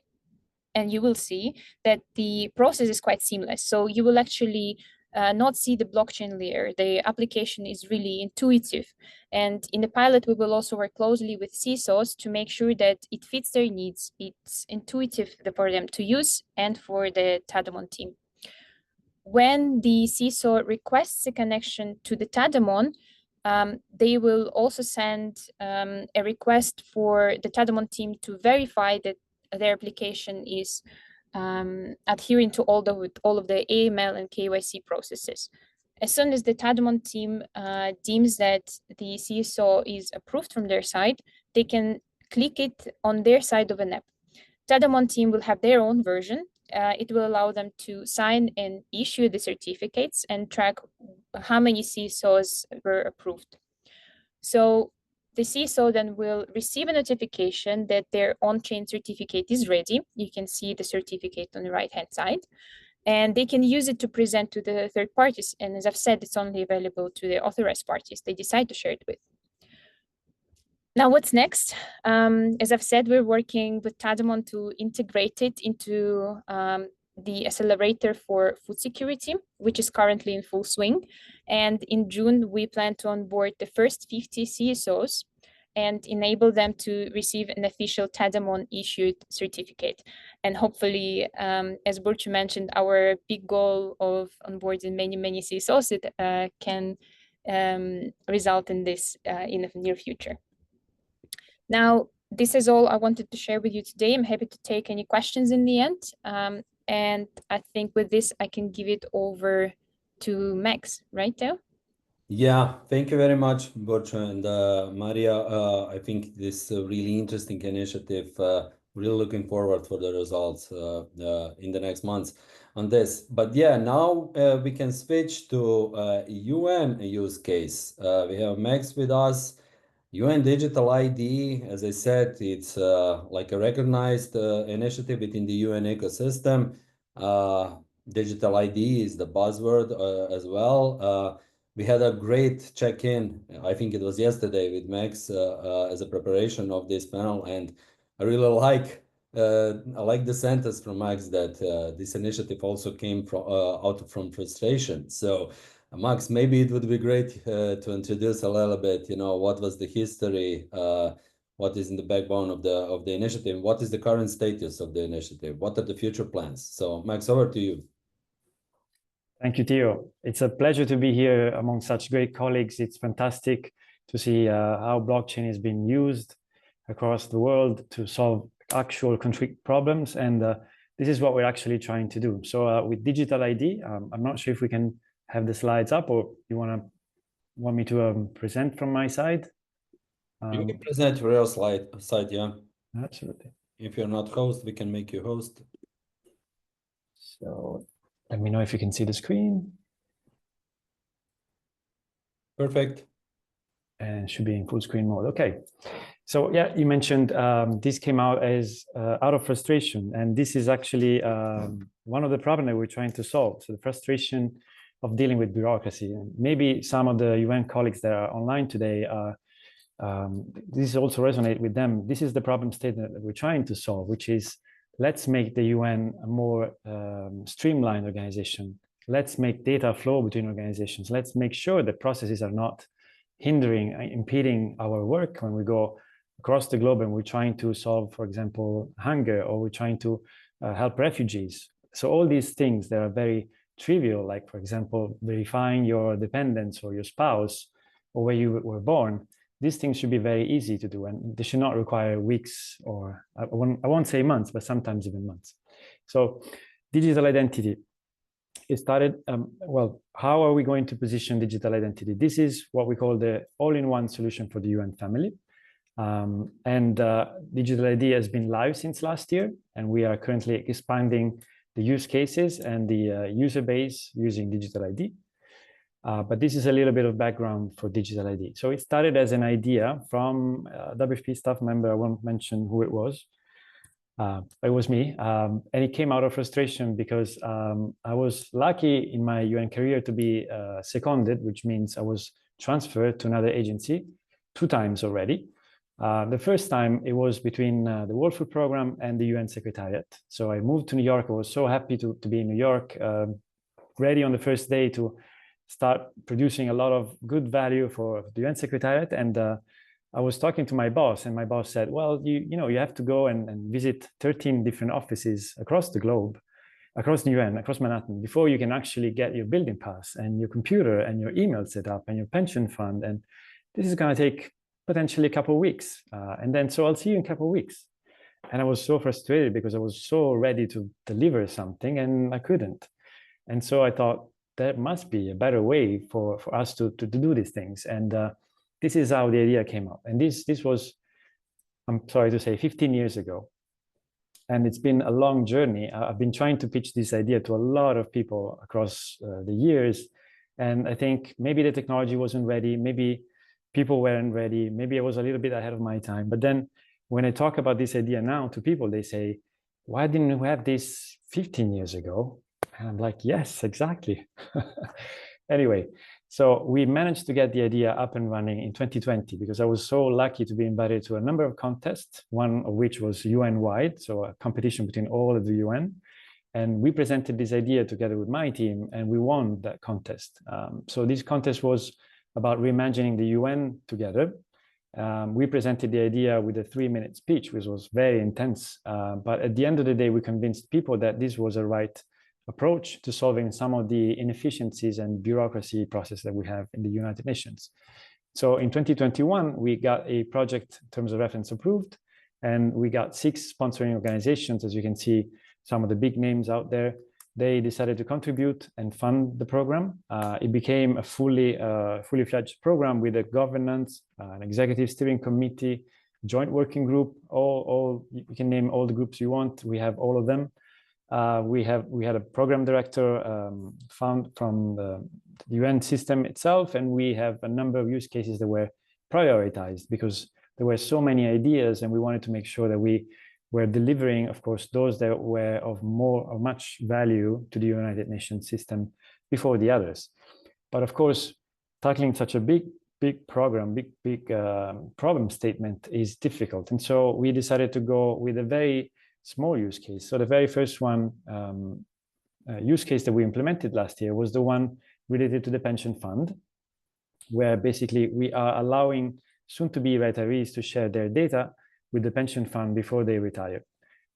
and you will see that the process is quite seamless. So you will actually not see the blockchain layer. The application is really intuitive. And in the pilot, we will also work closely with CSOs to make sure that it fits their needs. It's intuitive for them to use and for the Tadamon team. When the CSO requests a connection to the Tadamon, they will also send a request for the Tadamon team to verify that their application is adhering to all of the AML and KYC processes. As soon as the Tadamon team deems that the CSO is approved from their side, they can click it on their side of an app. Tadamon team will have their own version. It will allow them to sign and issue the certificates and track how many CSOs were approved. So the CSO then will receive a notification that their on-chain certificate is ready. You can see the certificate on the right-hand side, and they can use it to present to the third parties. And as I've said, it's only available to the authorized parties they decide to share it with. Now, what's next? As I've said, we're working with Tadamon to integrate it into the accelerator for food security, which is currently in full swing. And in June, we plan to onboard the first 50 CSOs and enable them to receive an official Tadamon issued certificate. And hopefully, as Burcu mentioned, our big goal of onboarding many CSOs can result in this in the near future. Now, this is all I wanted to share with you today. I'm happy to take any questions in the end. And I think with this, I can give it over to Max, right, Theo? Yeah, thank you very much, Burcu and Maria. I think this is a really interesting initiative. Really looking forward for the results in the next months on this. But yeah, now we can switch to UN use case. We have Max with us. UN Digital ID, as I said, it's like a recognized initiative within the UN ecosystem. Digital ID is the buzzword as well. We had a great check-in, I think it was yesterday, with Max as a preparation of this panel, and I really like the sentence from Max that this initiative also came from out from frustration. So, Max, maybe it would be great to introduce a little bit, what was the history, what is in the backbone of the initiative, what is the current status of the initiative, what are the future plans? So, Max, over to you. Thank you, Theo. It's a pleasure to be here among such great colleagues. It's fantastic to see how blockchain is being used across the world to solve actual concrete problems, and this is what we're actually trying to do. So with Digital ID, I'm not sure if we can have the slides up, or you want me to present from my side? You can present your real side, yeah. Absolutely. If you're not host, we can make you host. So let me know if you can see the screen. Perfect. And it should be in full screen mode. Okay. So yeah, you mentioned this came out as out of frustration, and this is actually one of the problems that we're trying to solve. So the frustration of dealing with bureaucracy. And maybe some of the UN colleagues that are online today are, this also resonate with them. This is the problem statement that we're trying to solve, which is, let's make the UN a more streamlined organization. Let's make data flow between organizations. Let's make sure that processes are not hindering, impeding our work when we go across the globe and we're trying to solve, for example, hunger, or we're trying to help refugees. So all these things that are very trivial, like, for example, verifying your dependents or your spouse or where you were born, these things should be very easy to do, and they should not require weeks, or I won't say months, but sometimes even months. So digital identity. It started, well, how are we going to position digital identity? This is what we call the all-in-one solution for the UN family. Digital ID has been live since last year, and we are currently expanding the use cases and the user base using digital ID. But this is a little bit of background for digital ID. So it started as an idea from a WFP staff member. I won't mention who it was. It was me. And it came out of frustration because I was lucky in my UN career to be seconded, which means I was transferred to another agency 2 times already. The first time it was between the World Food Program and the UN Secretariat. So I moved to New York. I was so happy to be in New York, ready on the first day to start producing a lot of good value for the UN Secretariat. And I was talking to my boss, and my boss said, well, you know, you have to go and visit 13 different offices across the globe, across the UN, across Manhattan, before you can actually get your building pass and your computer and your email set up and your pension fund. And this is going to take potentially a couple of weeks. And then, so I'll see you in a couple of weeks. And I was so frustrated because I was so ready to deliver something and I couldn't. And so I thought there must be a better way for us to do these things. And this is how the idea came up. And this was, I'm sorry to say, 15 years ago. And it's been a long journey. I've been trying to pitch this idea to a lot of people across the years. And I think maybe the technology wasn't ready. Maybe people weren't ready. Maybe I was a little bit ahead of my time. But then when I talk about this idea now to people, they say, why didn't we have this 15 years ago? And I'm like, yes, exactly. Anyway, so we managed to get the idea up and running in 2020 because I was so lucky to be invited to a number of contests, one of which was UN-wide, so a competition between all of the UN. And we presented this idea together with my team, and we won that contest. So this contest was about reimagining the UN together. We presented the idea with a 3-minute speech, which was very intense. But at the end of the day, we convinced people that this was a right approach to solving some of the inefficiencies and bureaucracy process that we have in the United Nations. So in 2021, we got a project terms of reference approved, and we got 6 sponsoring organizations. As you can see, some of the big names out there, they decided to contribute and fund the program. It became a fully fledged program with a governance, an executive steering committee, joint working group, all you can name all the groups you want. We have all of them. We had a program director found from the UN system itself, and we have a number of use cases that were prioritized because there were so many ideas, and we wanted to make sure that we were delivering, of course, those that were of much value to the United Nations system before the others. But of course, tackling such a big program, big problem statement is difficult, and so we decided to go with a very small use case. So the very first one use case that we implemented last year was the one related to the pension fund, where basically we are allowing soon-to-be retirees to share their data with the pension fund before they retire.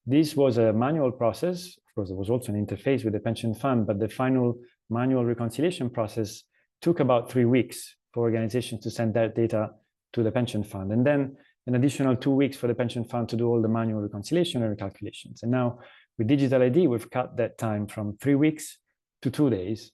This was a manual process. Of course, there was also an interface with the pension fund, but the final manual reconciliation process took about 3 weeks for organizations to send that data to the pension fund. And then an additional 2 weeks for the pension fund to do all the manual reconciliation and recalculations. And now with digital ID, we've cut that time from 3 weeks to 2 days,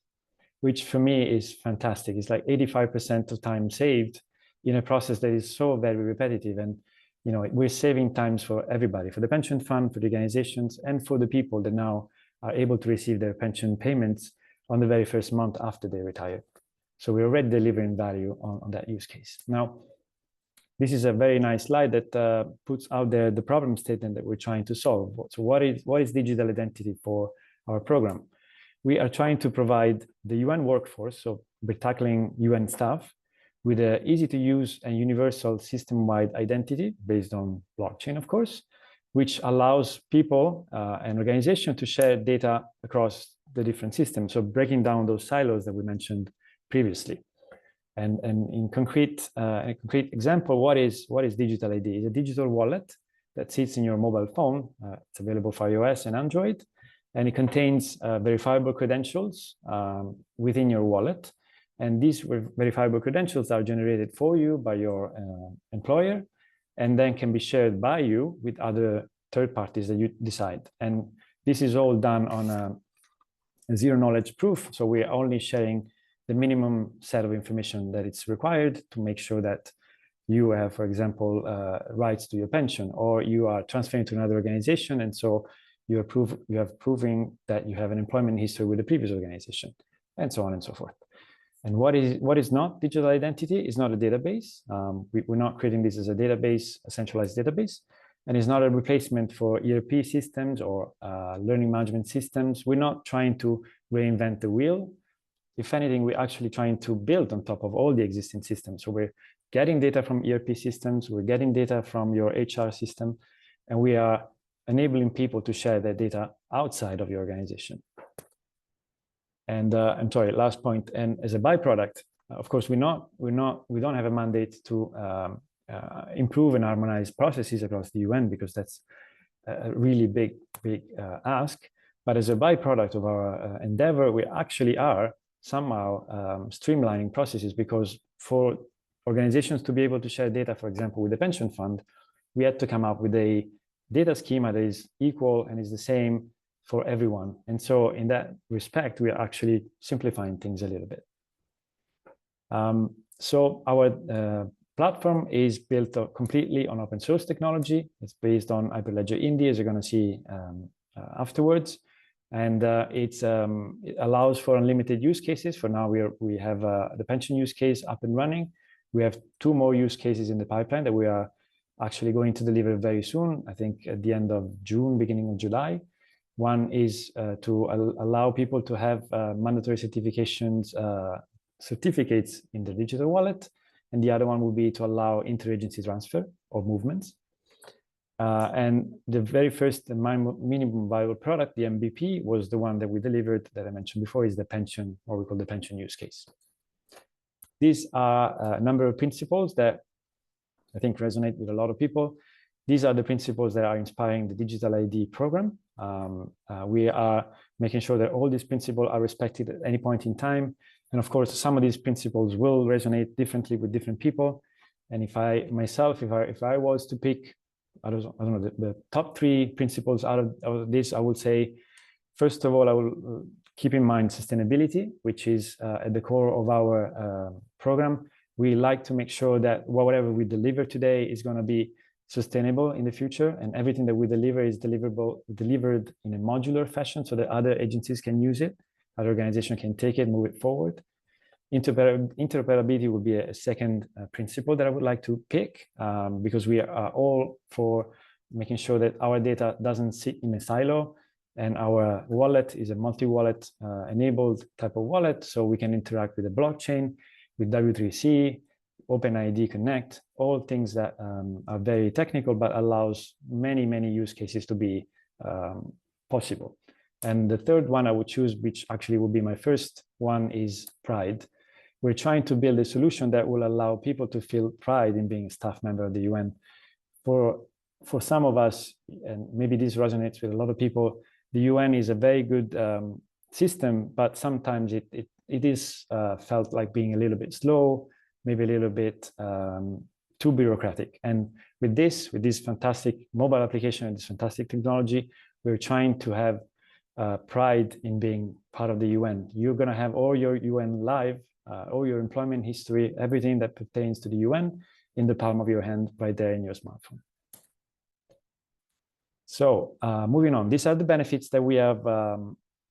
which for me is fantastic. It's like 85% of time saved in a process that is so very repetitive. And you know, we're saving times for everybody, for the pension fund, for the organizations, and for the people that now are able to receive their pension payments on the very first month after they retire. So we're already delivering value on that use case. Now, this is a very nice slide that puts out there the problem statement that we're trying to solve. So what is digital identity for our program? we are trying to provide the UN workforce, so we're tackling UN staff, with an easy-to-use and universal system-wide identity based on blockchain, of course, which allows people and organizations to share data across the different systems. So breaking down those silos that we mentioned previously. And in concrete, a concrete example, what is digital ID? It's a digital wallet that sits in your mobile phone. It's available for iOS and Android, and it contains verifiable credentials within your wallet. And these verifiable credentials are generated for you by your employer, and then can be shared by you with other third parties that you decide. And this is all done on a zero knowledge proof. So we are only sharing the minimum set of information that it's required to make sure that you have, for example, rights to your pension, or you are transferring to another organization, and so you have proving that you have an employment history with the previous organization, and so on and so forth. And what is not digital identity is not a database. We're not creating this as a database, a centralized database, and it's not a replacement for ERP systems or learning management systems. We're not trying to reinvent the wheel. If anything, we're actually trying to build on top of all the existing systems. So we're getting data from ERP systems, we're getting data from your HR system, and we are enabling people to share their data outside of your organization. And I'm sorry, last point. And as a byproduct, of course, we don't have a mandate to improve and harmonize processes across the UN, because that's a really big ask. But as a byproduct of our endeavor, we actually are somehow streamlining processes, because for organizations to be able to share data, for example, with the pension fund, we had to come up with a data schema that is equal and is the same for everyone. And so in that respect, we are actually simplifying things a little bit. So our platform is built completely on open source technology. It's based on Hyperledger Indy, as you're going to see afterwards. And it allows for unlimited use cases. For now, we have the pension use case up and running. We have 2 more use cases in the pipeline that we are actually going to deliver very soon, I think at the end of June, beginning of July. One is to allow people to have mandatory certificates in the digital wallet. And the other one will be to allow interagency transfer of movements. And the very first minimum viable product, the MVP, was the one that we delivered that I mentioned before, is the pension, what we call the pension use case. These are a number of principles that I think resonate with a lot of people. These are the principles that are inspiring the Digital ID program. We are making sure that all these principles are respected at any point in time. And of course, some of these principles will resonate differently with different people. And if I was to pick, I don't know, the top 3 principles out of this, I would say, first of all, I will keep in mind sustainability, which is at the core of our program. We like to make sure that whatever we deliver today is going to be sustainable in the future, and everything that we deliver is delivered in a modular fashion so that other agencies can use it, other organizations can take it, move it forward. Interoperability would be a second principle that I would like to pick, because we are all for making sure that our data doesn't sit in a silo, and our wallet is a multi-wallet enabled type of wallet, so we can interact with the blockchain, with W3C, OpenID Connect, all things that are very technical, but allows many, many use cases to be possible. And the third one I would choose, which actually will be my first one, is pride. We're trying to build a solution that will allow people to feel pride in being a staff member of the UN. For some of us, and maybe this resonates with a lot of people, the UN is a very good system, but sometimes it is felt like being a little bit slow, maybe a little bit too bureaucratic. And with this fantastic mobile application and this fantastic technology, we're trying to have pride in being part of the UN. You're going to have all your UN live, all your employment history, everything that pertains to the UN in the palm of your hand right there in your smartphone. So moving on, these are the benefits that we have.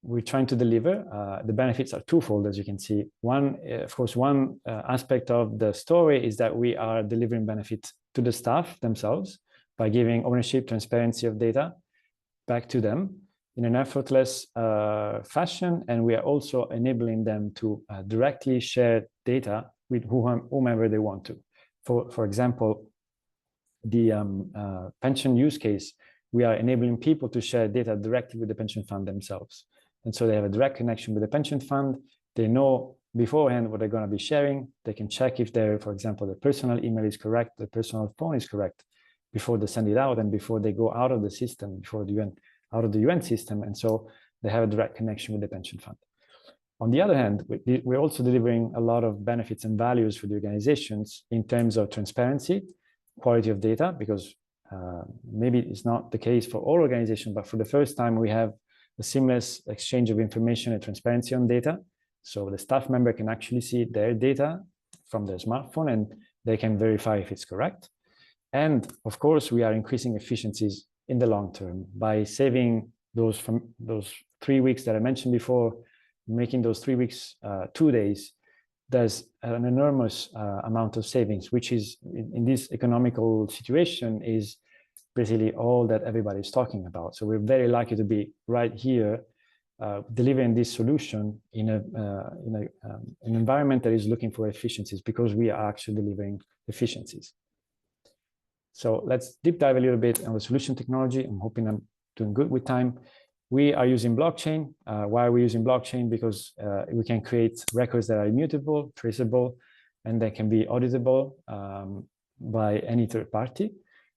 We're trying to deliver. The benefits are twofold, as you can see. One, of course, one aspect of the story is that we are delivering benefits to the staff themselves by giving ownership, transparency of data back to them. in an effortless fashion, and we are also enabling them to directly share data with whomever they want to. For example, the pension use case, we are enabling people to share data directly with the pension fund themselves. And so they have a direct connection with the pension fund. They know beforehand what they're going to be sharing. They can check if their, for example, the personal email is correct, the personal phone is correct before they send it out and before they go out of the system, before the UN, out of the UN system. And so they have a direct connection with the pension fund. On the other hand, we're also delivering a lot of benefits and values for the organizations in terms of transparency, quality of data, because maybe it's not the case for all organizations, but for the first time, we have a seamless exchange of information and transparency on data. So the staff member can actually see their data from their smartphone and they can verify if it's correct. And of course, we are increasing efficiencies in the long term by saving those 3 weeks that I mentioned before, making those 3 weeks 2 days. There's an enormous amount of savings, which is in this economical situation is basically all that everybody's talking about. So we're very lucky to be right here delivering this solution in an environment that is looking for efficiencies, because we are actually delivering efficiencies. So let's deep dive a little bit on the solution technology. I'm hoping I'm doing good with time. We are using blockchain. Why are we using blockchain? Because we can create records that are immutable, traceable, and that can be auditable by any third party.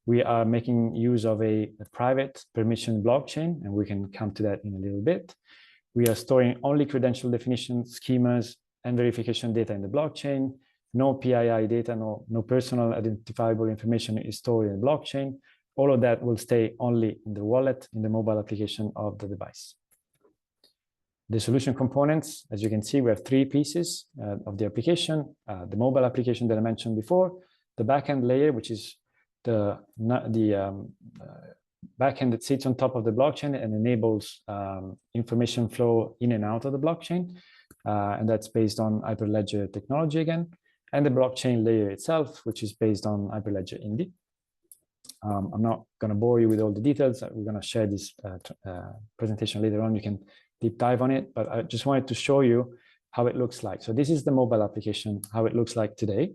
We are making use of a private permission blockchain, and we can come to that in a little bit. We are storing only credential definitions, schemas, and verification data in the blockchain. No PII data, no personal identifiable information is stored in the blockchain. All of that will stay only in the wallet, in the mobile application of the device. The solution components, as you can see, we have 3 pieces of the application. The mobile application that I mentioned before, the backend layer, which is the backend that sits on top of the blockchain and enables information flow in and out of the blockchain. And that's based on Hyperledger technology again. And the blockchain layer itself, which is based on Hyperledger Indy. I'm not going to bore you with all the details. We're going to share this presentation later on. You can deep dive on it, but I just wanted to show you how it looks like. So this is the mobile application, how it looks like today.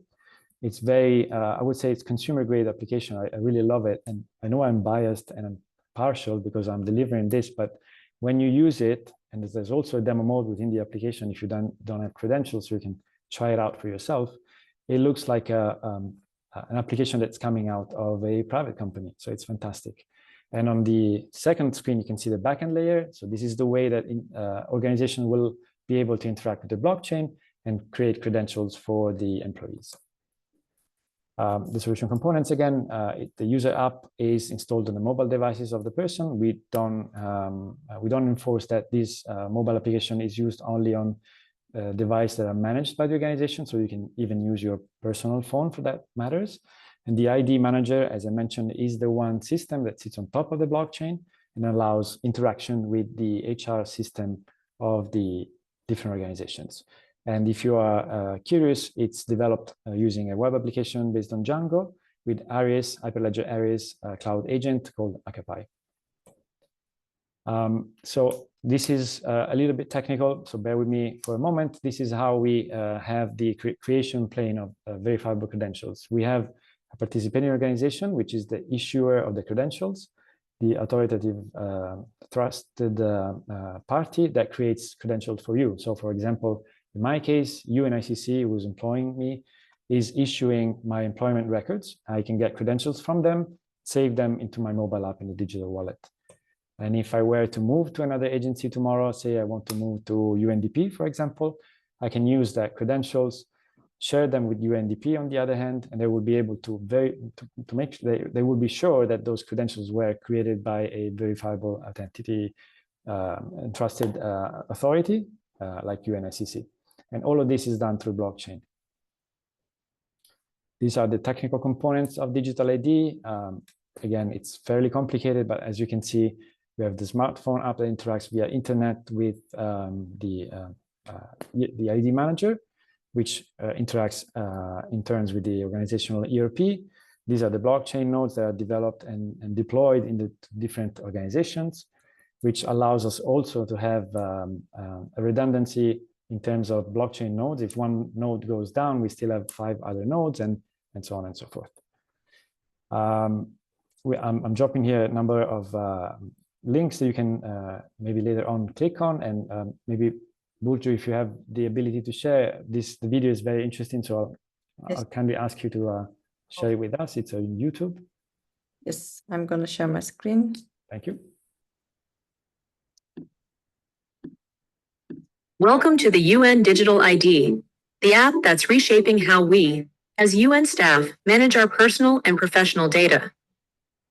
It's very, I would say it's consumer grade application. I really love it. And I know I'm biased and I'm partial because I'm delivering this, but when you use it, and there's also a demo mode within the application, if you don't have credentials, so you can try it out for yourself. It looks like an application that's coming out of a private company. So it's fantastic. And on the second screen, you can see the backend layer. So this is the way that organization will be able to interact with the blockchain and create credentials for the employees. The solution components, again, the user app is installed on the mobile devices of the person. We don't enforce that this mobile application is used only on devices that are managed by the organization. So you can even use your personal phone for that matters. And the ID manager, as I mentioned, is the one system that sits on top of the blockchain and allows interaction with the HR system of the different organizations. And if you are curious, it's developed using a web application based on Django with Aries, Hyperledger Aries cloud agent called Akapai. So this is a little bit technical, so bear with me for a moment. This is how we have the creation plane of verifiable credentials. We have a participating organization, which is the issuer of the credentials, the authoritative trusted party that creates credentials for you. So for example, in my case, UNICC, who's employing me, is issuing my employment records. I can get credentials from them, save them into my mobile app in the digital wallet. And if I were to move to another agency tomorrow, say I want to move to UNDP, for example, I can use that credentials, share them with UNDP on the other hand, and they will be able to make they will be sure that those credentials were created by a verifiable identity and trusted authority like UNICC. And all of this is done through blockchain. These are the technical components of digital ID. Again, it's fairly complicated, but as you can see, we have the smartphone app that interacts via internet with the ID manager, which interacts in turns with the organizational ERP. These are the blockchain nodes that are developed and deployed in the different organizations. which allows us also to have a redundancy in terms of blockchain nodes. If one node goes down, we still have 5 other nodes, and so on and so forth. I'm dropping here a number of links that you can maybe later on click on, and maybe Burcu, if you have the ability to share this, the video is very interesting, so I'll kindly ask you to share it with us. It's on YouTube. Yes, I'm going to share my screen. Thank you. Welcome to the UN Digital ID, the app that's reshaping how we, as UN staff, manage our personal and professional data.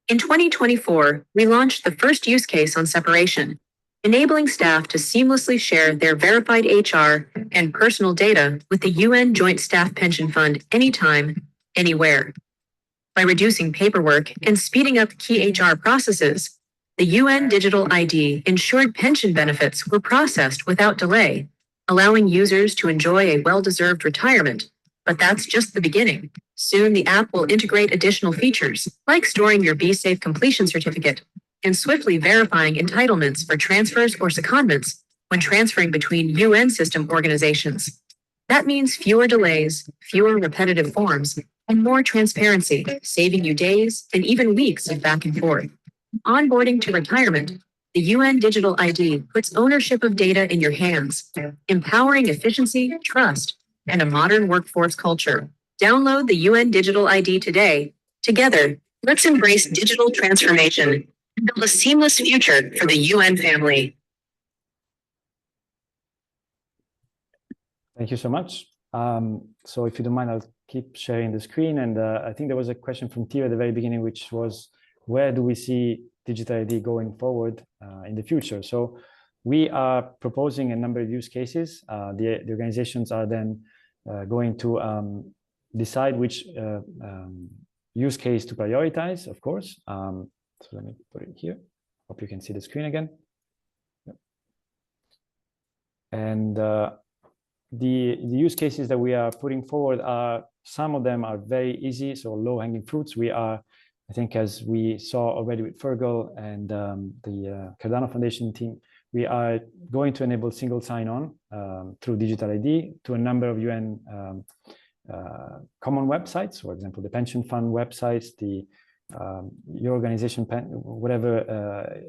In 2024, we launched the first use case on separation, enabling staff to seamlessly share their verified HR and personal data with the UN Joint Staff Pension Fund anytime, anywhere. By reducing paperwork and speeding up key HR processes, the UN Digital ID ensured pension benefits were processed without delay, allowing users to enjoy a well-deserved retirement. But that's just the beginning. Soon the app will integrate additional features, like storing your BeSafe completion certificate and swiftly verifying entitlements for transfers or secondments when transferring between UN system organizations. That means fewer delays, fewer repetitive forms, and more transparency, saving you days and even weeks of back and forth. Onboarding to retirement, the UN Digital ID puts ownership of data in your hands, empowering efficiency, trust, and a modern workforce culture. Download the UN Digital ID today. Together, let's embrace digital transformation and build a seamless future for the UN family. Thank you so much. So if you don't mind, I'll keep sharing the screen. And I think there was a question from Tia at the very beginning, which was, where do we see digital ID going forward in the future? So we are proposing a number of use cases. The organizations are then going to decide which use case to prioritize, of course. So let me put it here. Hope you can see the screen again. Yep. And the use cases that we are putting forward are, some of them are very easy, so low-hanging fruits. We are, I think, as we saw already with Fergal and the Cardano Foundation team, we are going to enable single sign-on through digital ID to a number of UN common websites, for example, the pension fund websites, your organization, whatever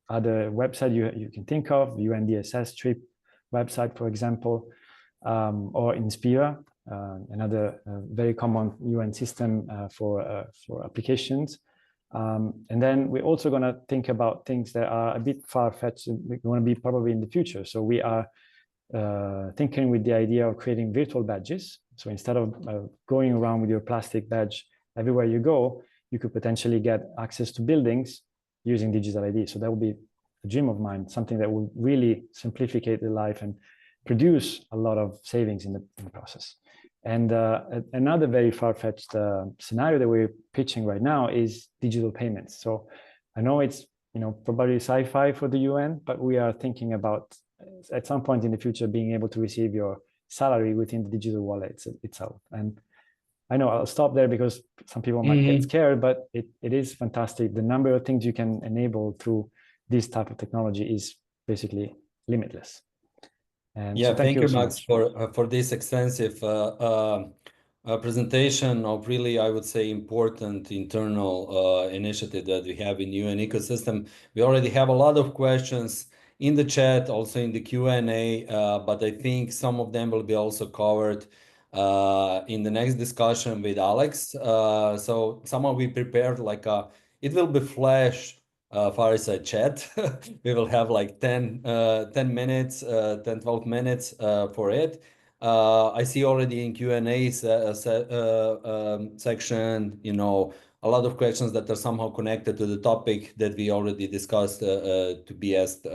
other website you can think of, UNDSS TRIP website, for example, or Inspira, another very common UN system for applications. And then we're also going to think about things that are a bit far-fetched and going to be probably in the future. So we are thinking with the idea of creating virtual badges. So instead of going around with your plastic badge everywhere you go, you could potentially get access to buildings using digital ID. So that would be a dream of mine, something that will really simplify the life and produce a lot of savings in the process. And another very far-fetched scenario that we're pitching right now is digital payments. So I know it's probably sci-fi for the UN, but we are thinking about at some point in the future being able to receive your salary within the digital wallet itself. And I know I'll stop there because some people might get scared, but it is fantastic. The number of things you can enable through this type of technology is basically limitless. And yeah, so thank you, so Max, for this extensive presentation of really, I would say, important internal initiative that we have in UN ecosystem. We already have a lot of questions in the chat, also in the Q&A, but I think some of them will be also covered in the next discussion with Alex. So somehow we prepared like it will be flash fireside chat. We will have like 10 minutes, 10, 12 minutes for it. I see already in Q&A section, a lot of questions that are somehow connected to the topic that we already discussed to be asked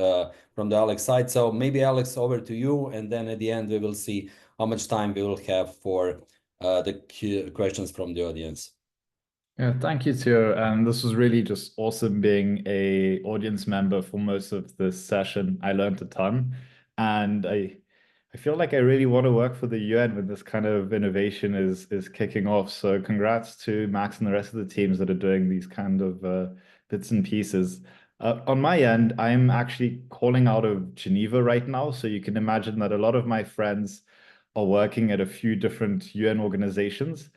from the Alex side. So maybe Alex, over to you, and then at the end we will see how much time we will have for the questions from the audience. Yeah, thank you, Tio. And this was really just awesome being an audience member for most of this session. I learned a ton, and I feel like I really want to work for the UN when this kind of innovation is kicking off. So congrats to Max and the rest of the teams that are doing these kind of bits and pieces. On my end, I'm actually calling out of Geneva right now. So you can imagine that a lot of my friends are working at a few different UN organizations.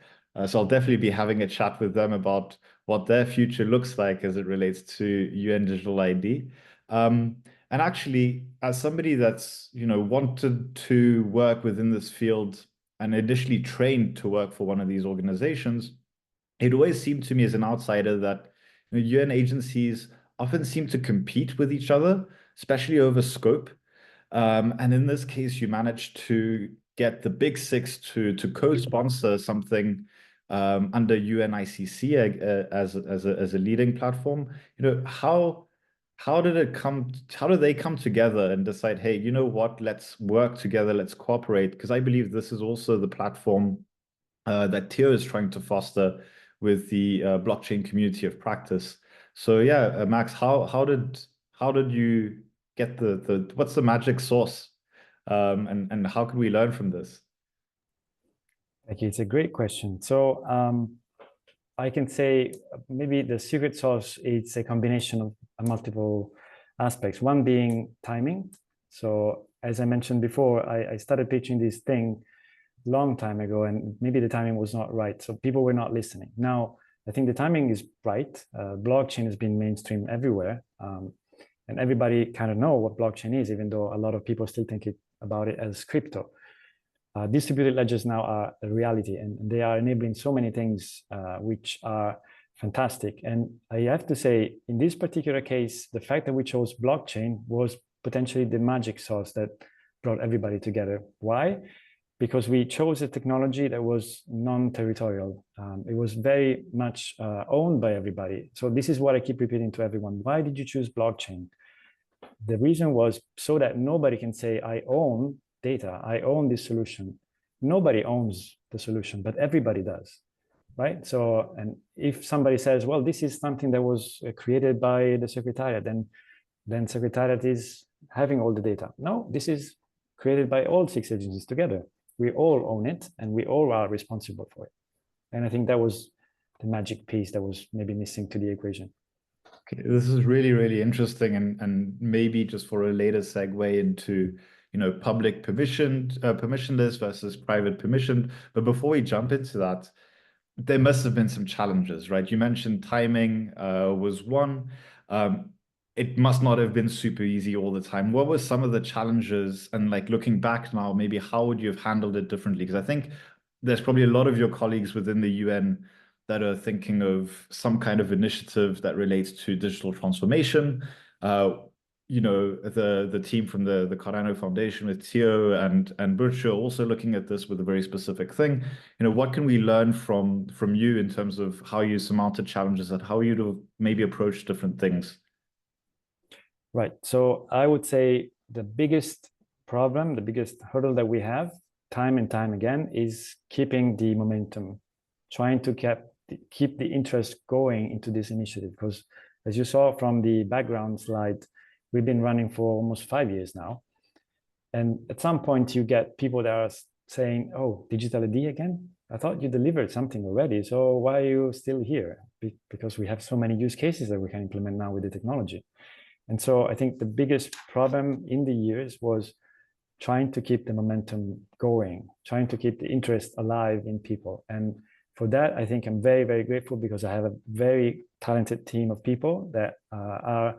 So I'll definitely be having a chat with them about what their future looks like as it relates to UN digital ID. And actually, as somebody that's, wanted to work within this field and initially trained to work for one of these organizations, it always seemed to me as an outsider that UN agencies often seem to compete with each other, especially over scope. And in this case, you managed to get the Big Six to co-sponsor something under UNICC as a leading platform. How did it come? How did they come together and decide, hey, you know what? Let's work together. Let's cooperate. Because I believe this is also the platform that Theo is trying to foster with the blockchain community of practice. So yeah, Max, how did you get the what's the magic sauce, and how can we learn from this? Thank you. It's a great question. So I can say maybe the secret sauce is a combination of multiple aspects. One being timing. So as I mentioned before, I started pitching this thing long time ago, and maybe the timing was not right. So people were not listening. Now, I think the timing is right. Blockchain has been mainstream everywhere. And everybody kind of know what blockchain is, even though a lot of people still think about it as crypto. Distributed ledgers now are a reality, and they are enabling so many things which are fantastic. And I have to say, in this particular case, the fact that we chose blockchain was potentially the magic sauce that brought everybody together. Why? Because we chose a technology that was non-territorial. It was very much owned by everybody. So this is what I keep repeating to everyone. Why did you choose blockchain? The reason was so that nobody can say, I own data, I own this solution. Nobody owns the solution, but everybody does, right? So, and if somebody says, well, this is something that was created by the Secretariat, then Secretariat is having all the data. No, this is created by all 6 agencies together. We all own it, and we all are responsible for it. And I think that was the magic piece that was maybe missing to the equation. Okay, this is really, really interesting, and maybe just for a later segue into public permissionless versus private permissioned. But before we jump into that, there must have been some challenges, right? You mentioned timing was one. It must not have been super easy all the time. What were some of the challenges? And like looking back now, maybe how would you have handled it differently? Because I think there's probably a lot of your colleagues within the UN that are thinking of some kind of initiative that relates to digital transformation. The team from the Cardano Foundation with Theo and Burcu are also looking at this with a very specific thing. What can we learn from you in terms of how you surmounted challenges and how you maybe approach different things? Right. So I would say the biggest problem, the biggest hurdle that we have time and time again is keeping the momentum, trying to keep the interest going into this initiative. Because as you saw from the background slide, we've been running for almost 5 years now. And at some point you get people that are saying, oh, digital ID again? I thought you delivered something already. So why are you still here? Because we have so many use cases that we can implement now with the technology. And so I think the biggest problem in the years was trying to keep the momentum going, trying to keep the interest alive in people. And for that, I think I'm very, very grateful because I have a very talented team of people that are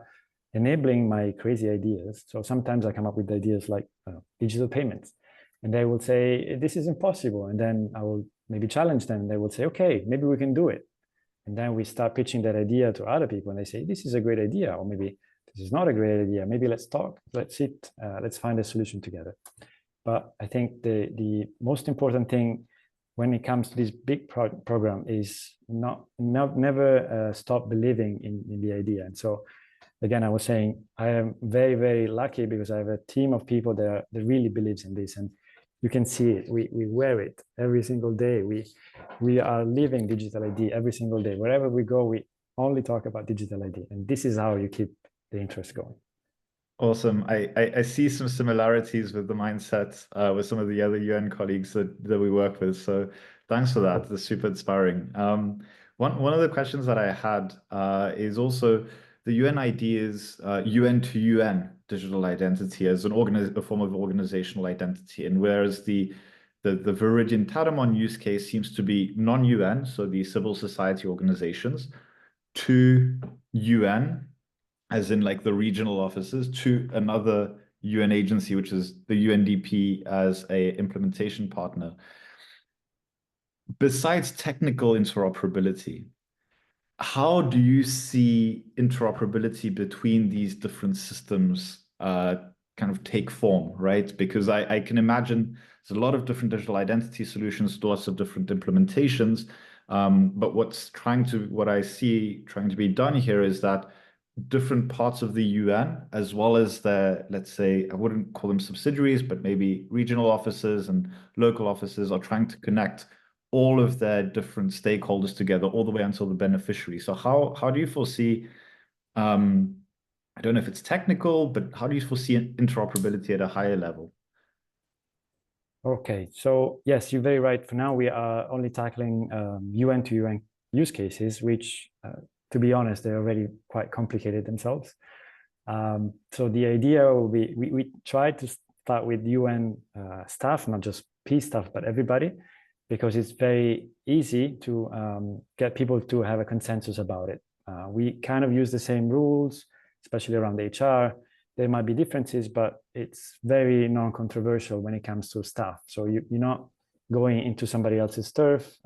enabling my crazy ideas. So sometimes I come up with ideas like digital payments, and they will say, this is impossible. And then I will maybe challenge them. And they will say, okay, maybe we can do it. And then we start pitching that idea to other people, and they say, this is a great idea, or maybe this is not a great idea. Maybe let's talk, let's sit, let's find a solution together. But I think the most important thing when it comes to this big program is never stop believing in the idea. And so, again, I was saying, I am very, very lucky because I have a team of people that really believes in this. And you can see it. We wear it every single day. We are living digital ID every single day. Wherever we go, we only talk about digital ID. And this is how you keep the interest going. Awesome. I see some similarities with the mindset with some of the other UN colleagues that we work with. So thanks for that. That's super inspiring. One of the questions that I had is also, the UNID is UN to UN digital identity as a form of organizational identity, and whereas the Veridian Tadamon use case seems to be non-UN, so the civil society organizations, to UN, as in like the regional offices, to another UN agency, which is the UNDP as a implementation partner. Besides technical interoperability, how do you see interoperability between these different systems kind of take form, right? Because I can imagine there's a lot of different digital identity solutions, lots of different implementations. But what I see trying to be done here is that different parts of the UN, as well as their, let's say, I wouldn't call them subsidiaries, but maybe regional offices and local offices, are trying to connect all of their different stakeholders together all the way until the beneficiary. So how do you foresee, I don't know if it's technical, but how do you foresee interoperability at a higher level? Okay, so yes, you're very right. For now, we are only tackling UN to UN use cases, which, to be honest, they're already quite complicated themselves. So the idea will be, we try to start with UN staff, not just peace staff, but everybody, because it's very easy to get people to have a consensus about it. We kind of use the same rules, especially around HR. There might be differences, but it's very non-controversial when it comes to staff. So you're not going into somebody else's turf.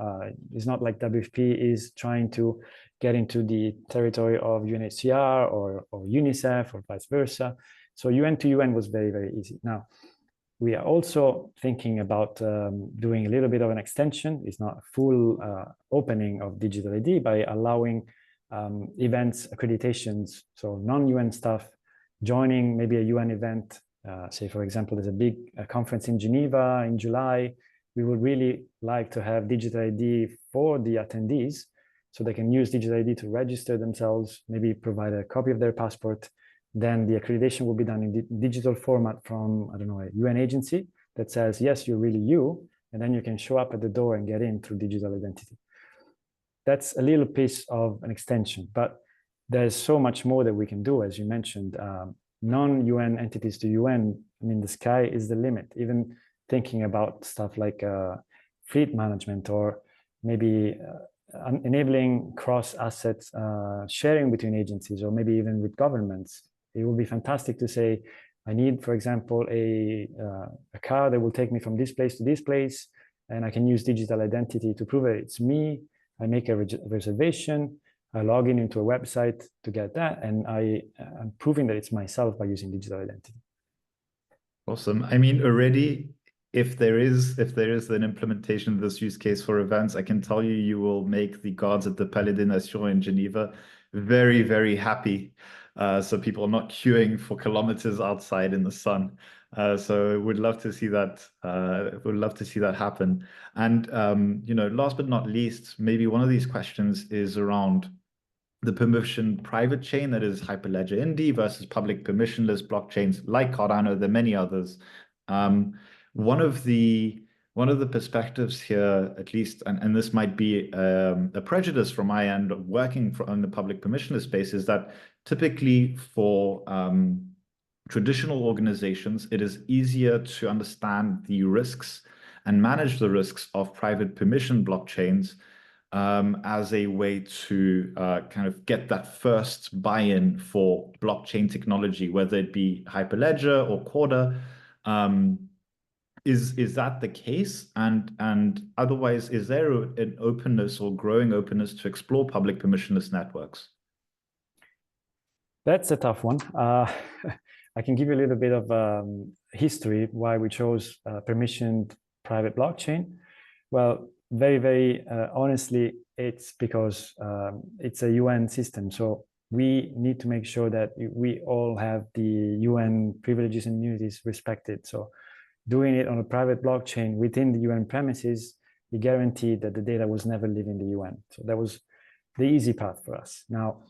It's not like WFP is trying to get into the territory of UNHCR or UNICEF or vice versa. So UN to UN was very, very easy. Now, we are also thinking about doing a little bit of an extension. It's not a full opening of digital ID by allowing events, accreditations, so non-UN staff joining maybe a UN event. Say, for example, there's a big conference in Geneva in July. We would really like to have digital ID for the attendees so they can use digital ID to register themselves, maybe provide a copy of their passport. Then the accreditation will be done in digital format from, I don't know, a UN agency that says, yes, you're really you, and then you can show up at the door and get in through digital identity. That's a little piece of an extension, but there's so much more that we can do, as you mentioned. Non-UN entities to UN, I mean, the sky is the limit. Even thinking about stuff like fleet management, or maybe enabling cross-asset sharing between agencies, or maybe even with governments. It would be fantastic to say, I need, for example, a car that will take me from this place to this place, and I can use digital identity to prove that it's me. I make a reservation, I log into a website to get that, and I'm proving that it's myself by using digital identity. Awesome. I mean, already, if there is an implementation of this use case for events, I can tell you, you will make the guards at the Palais des Nations in Geneva very, very happy. So people are not queuing for kilometers outside in the sun. So we'd love to see that. Would love to see that happen. And you know, last but not least, maybe one of these questions is around the permission private chain, that is Hyperledger Indy, versus public permissionless blockchains like Cardano. There are many others. One of the perspectives here, at least, and this might be a prejudice from my end of working on the public permissionless space, is that typically for traditional organizations, it is easier to understand the risks and manage the risks of private permission blockchains as a way to kind of get that first buy-in for blockchain technology, whether it be Hyperledger or Corda. Is that the case? And otherwise, is there an openness or growing openness to explore public permissionless networks? That's a tough one. I can give you a little bit of history why we chose permissioned private blockchain. Well, very, very honestly, it's because it's a UN system. So we need to make sure that we all have the UN privileges and immunities respected. So doing it on a private blockchain within the UN premises, you guarantee that the data was never leaving the UN. So that was the easy path for us. Now,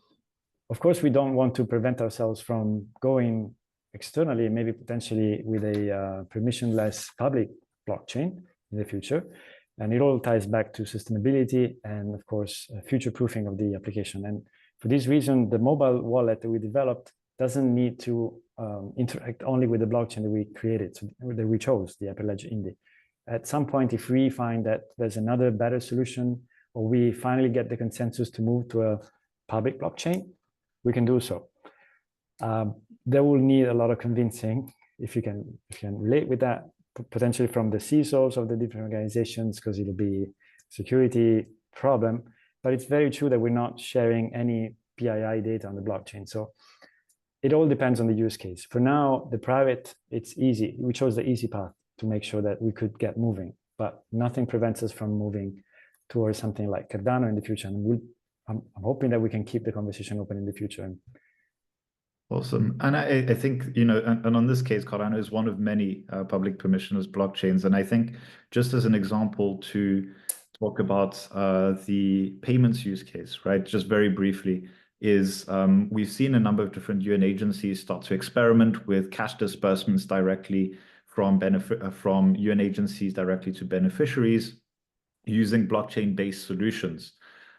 of course, we don't want to prevent ourselves from going externally, maybe potentially with a permissionless public blockchain in the future. And it all ties back to sustainability and, of course, future-proofing of the application. And For this reason, the mobile wallet that we developed doesn't need to interact only with the blockchain that we created, so that we chose, the Hyperledger Indy. At some point, if we find that there's another better solution, or we finally get the consensus to move to a public blockchain, we can do so. That will need a lot of convincing, if you can relate with that, potentially from the CISOs of the different organizations, because it'll be a security problem. But it's very true that we're not sharing any PII data on the blockchain. So it all depends on the use case. For now, the private, it's easy. We chose the easy path to make sure that we could get moving, but nothing prevents us from moving towards something like Cardano in the future. And I'm hoping that we can keep the conversation open in the future. Awesome. And I think, you know, and on this case, Cardano is one of many public permissionless blockchains. And I think just as an example to talk about the payments use case, right? Just very briefly, is we've seen a number of different UN agencies start to experiment with cash disbursements directly from UN agencies directly to beneficiaries using blockchain-based solutions.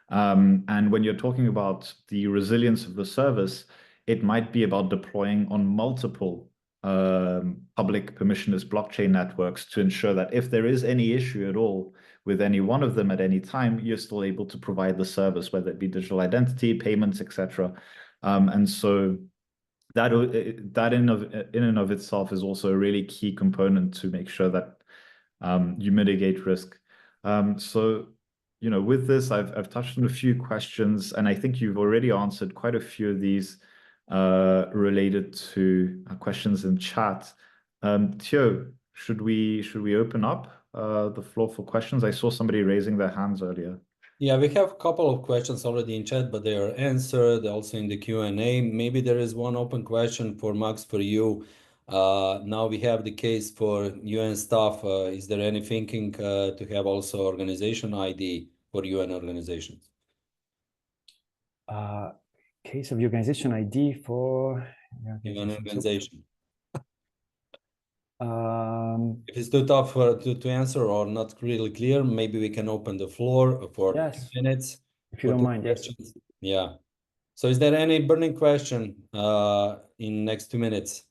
And when you're talking about the resilience of the service, it might be about deploying on multiple public permissionless blockchain networks to ensure that if there is any issue at all with any one of them at any time, you're still able to provide the service, whether it be digital identity, payments, etc. And so that in and of itself is also a really key component to make sure that you mitigate risk. So, you know, with this, I've touched on a few questions, and I think you've already answered quite a few of these related to questions in chat. Theo, should we open up the floor for questions? I saw somebody raising their hands earlier. Yeah, we have a couple of questions already in chat, but they are answered also in the Q&A. Maybe there is one open question for Max for you. Now we have the case for UN staff. Is there any thinking to have also organization ID for UN organizations? Case of the organization ID for UN organization. If it's too tough to answer or not really clear, maybe we can open the floor for 2 minutes. If you don't mind, questions. Yes. Yeah. So is there any burning question in next 2 minutes,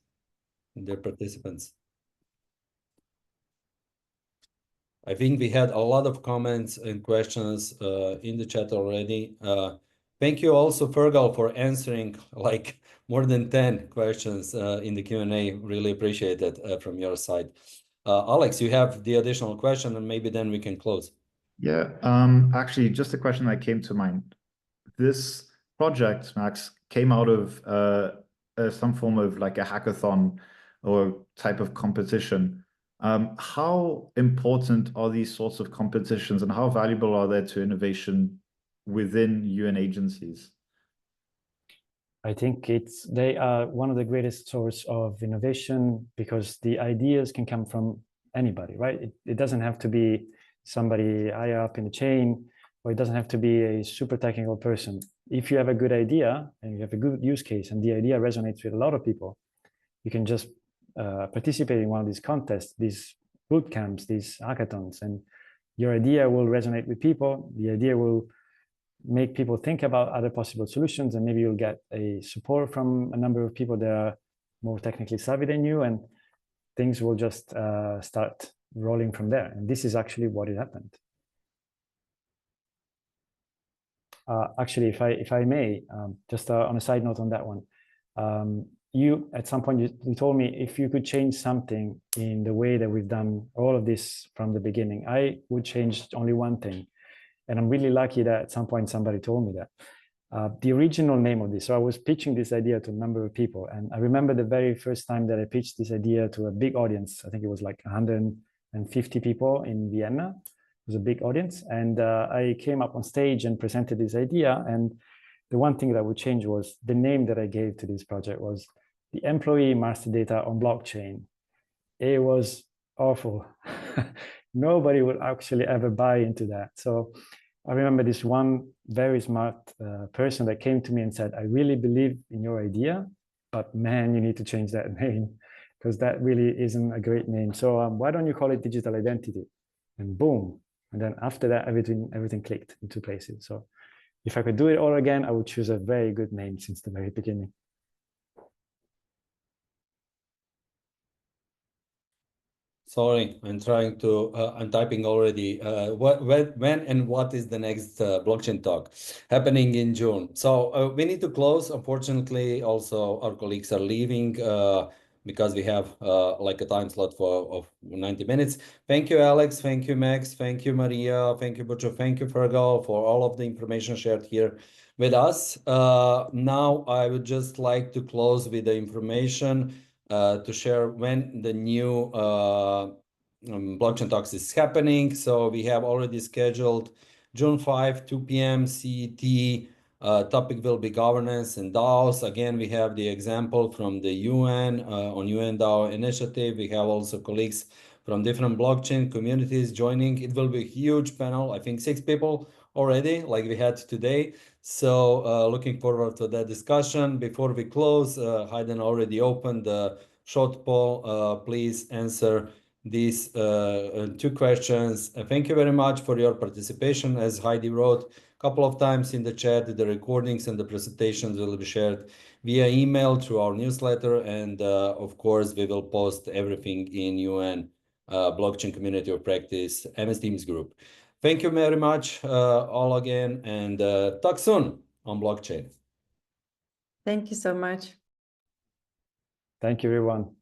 dear participants? I think we had a lot of comments and questions in the chat already. Thank you also, Fergal, for answering like more than 10 questions in the Q&A. Really appreciate it from your side. Alex, you have the additional question, and maybe then we can close. Yeah, actually, just a question that came to mind. This project, Max, came out of some form of like a hackathon or type of competition. How important are these sorts of competitions, and how valuable are they to innovation within UN agencies? I think they are one of the greatest source of innovation, because the ideas can come from anybody, right? It doesn't have to be somebody higher up in the chain, or it doesn't have to be a super technical person. If you have a good idea and you have a good use case and the idea resonates with a lot of people, you can just participate in one of these contests, these boot camps, these hackathons, and your idea will resonate with people. The idea will make people think about other possible solutions, and maybe you'll get a support from a number of people that are more technically savvy than you, and things will just start rolling from there. And this is actually what happened. Actually, if I may, just on a side note on that one, you at some point you told me if you could change something in the way that we've done all of this from the beginning, I would change only one thing. And I'm really lucky that at some point somebody told me that. The original name of this, so I was pitching this idea to a number of people. And I remember the very first time that I pitched this idea to a big audience. I think it was like 150 people in Vienna. It was a big audience. And I came up on stage and presented this idea. And the one thing that I would change was the name that I gave to this project was the Employee Master Data on Blockchain. It was awful. Nobody would actually ever buy into that. So I remember this one very smart person that came to me and said, I really believe in your idea, but man, you need to change that name, because that really isn't a great name. So why don't you call it digital identity? And boom. And then after that, everything clicked into places. So if I could do it all again, I would choose a very good name since the very beginning. Sorry, I'm trying to, I'm typing already. When and what is the next blockchain talk happening in June? So we need to close. Unfortunately, also our colleagues are leaving because we have like a time slot of 90 minutes. Thank you, Alex. Thank you, Max. Thank you, Maria. Thank you, Burcu. Thank you, Fergal, for all of the information shared here with us. Now, I would just like to close with the information to share when the new blockchain talks is happening. So we have already scheduled June 5, 2 p.m. CET. Topic will be governance and DAOs. Again, we have the example from the UN on UN DAO initiative. We have also colleagues from different blockchain communities joining. It will be a huge panel. I think 6 people already, like we had today. So looking forward to that discussion. Before we close, Hayden already opened the short poll. Please answer these 2 questions. Thank you very much for your participation. As Heidi wrote a couple of times in the chat, the recordings and the presentations will be shared via email through our newsletter. And of course, we will post everything in UN Blockchain Community of Practice MS Teams group. Thank you very much all again, and talk soon on blockchain. Thank you so much. Thank you, everyone.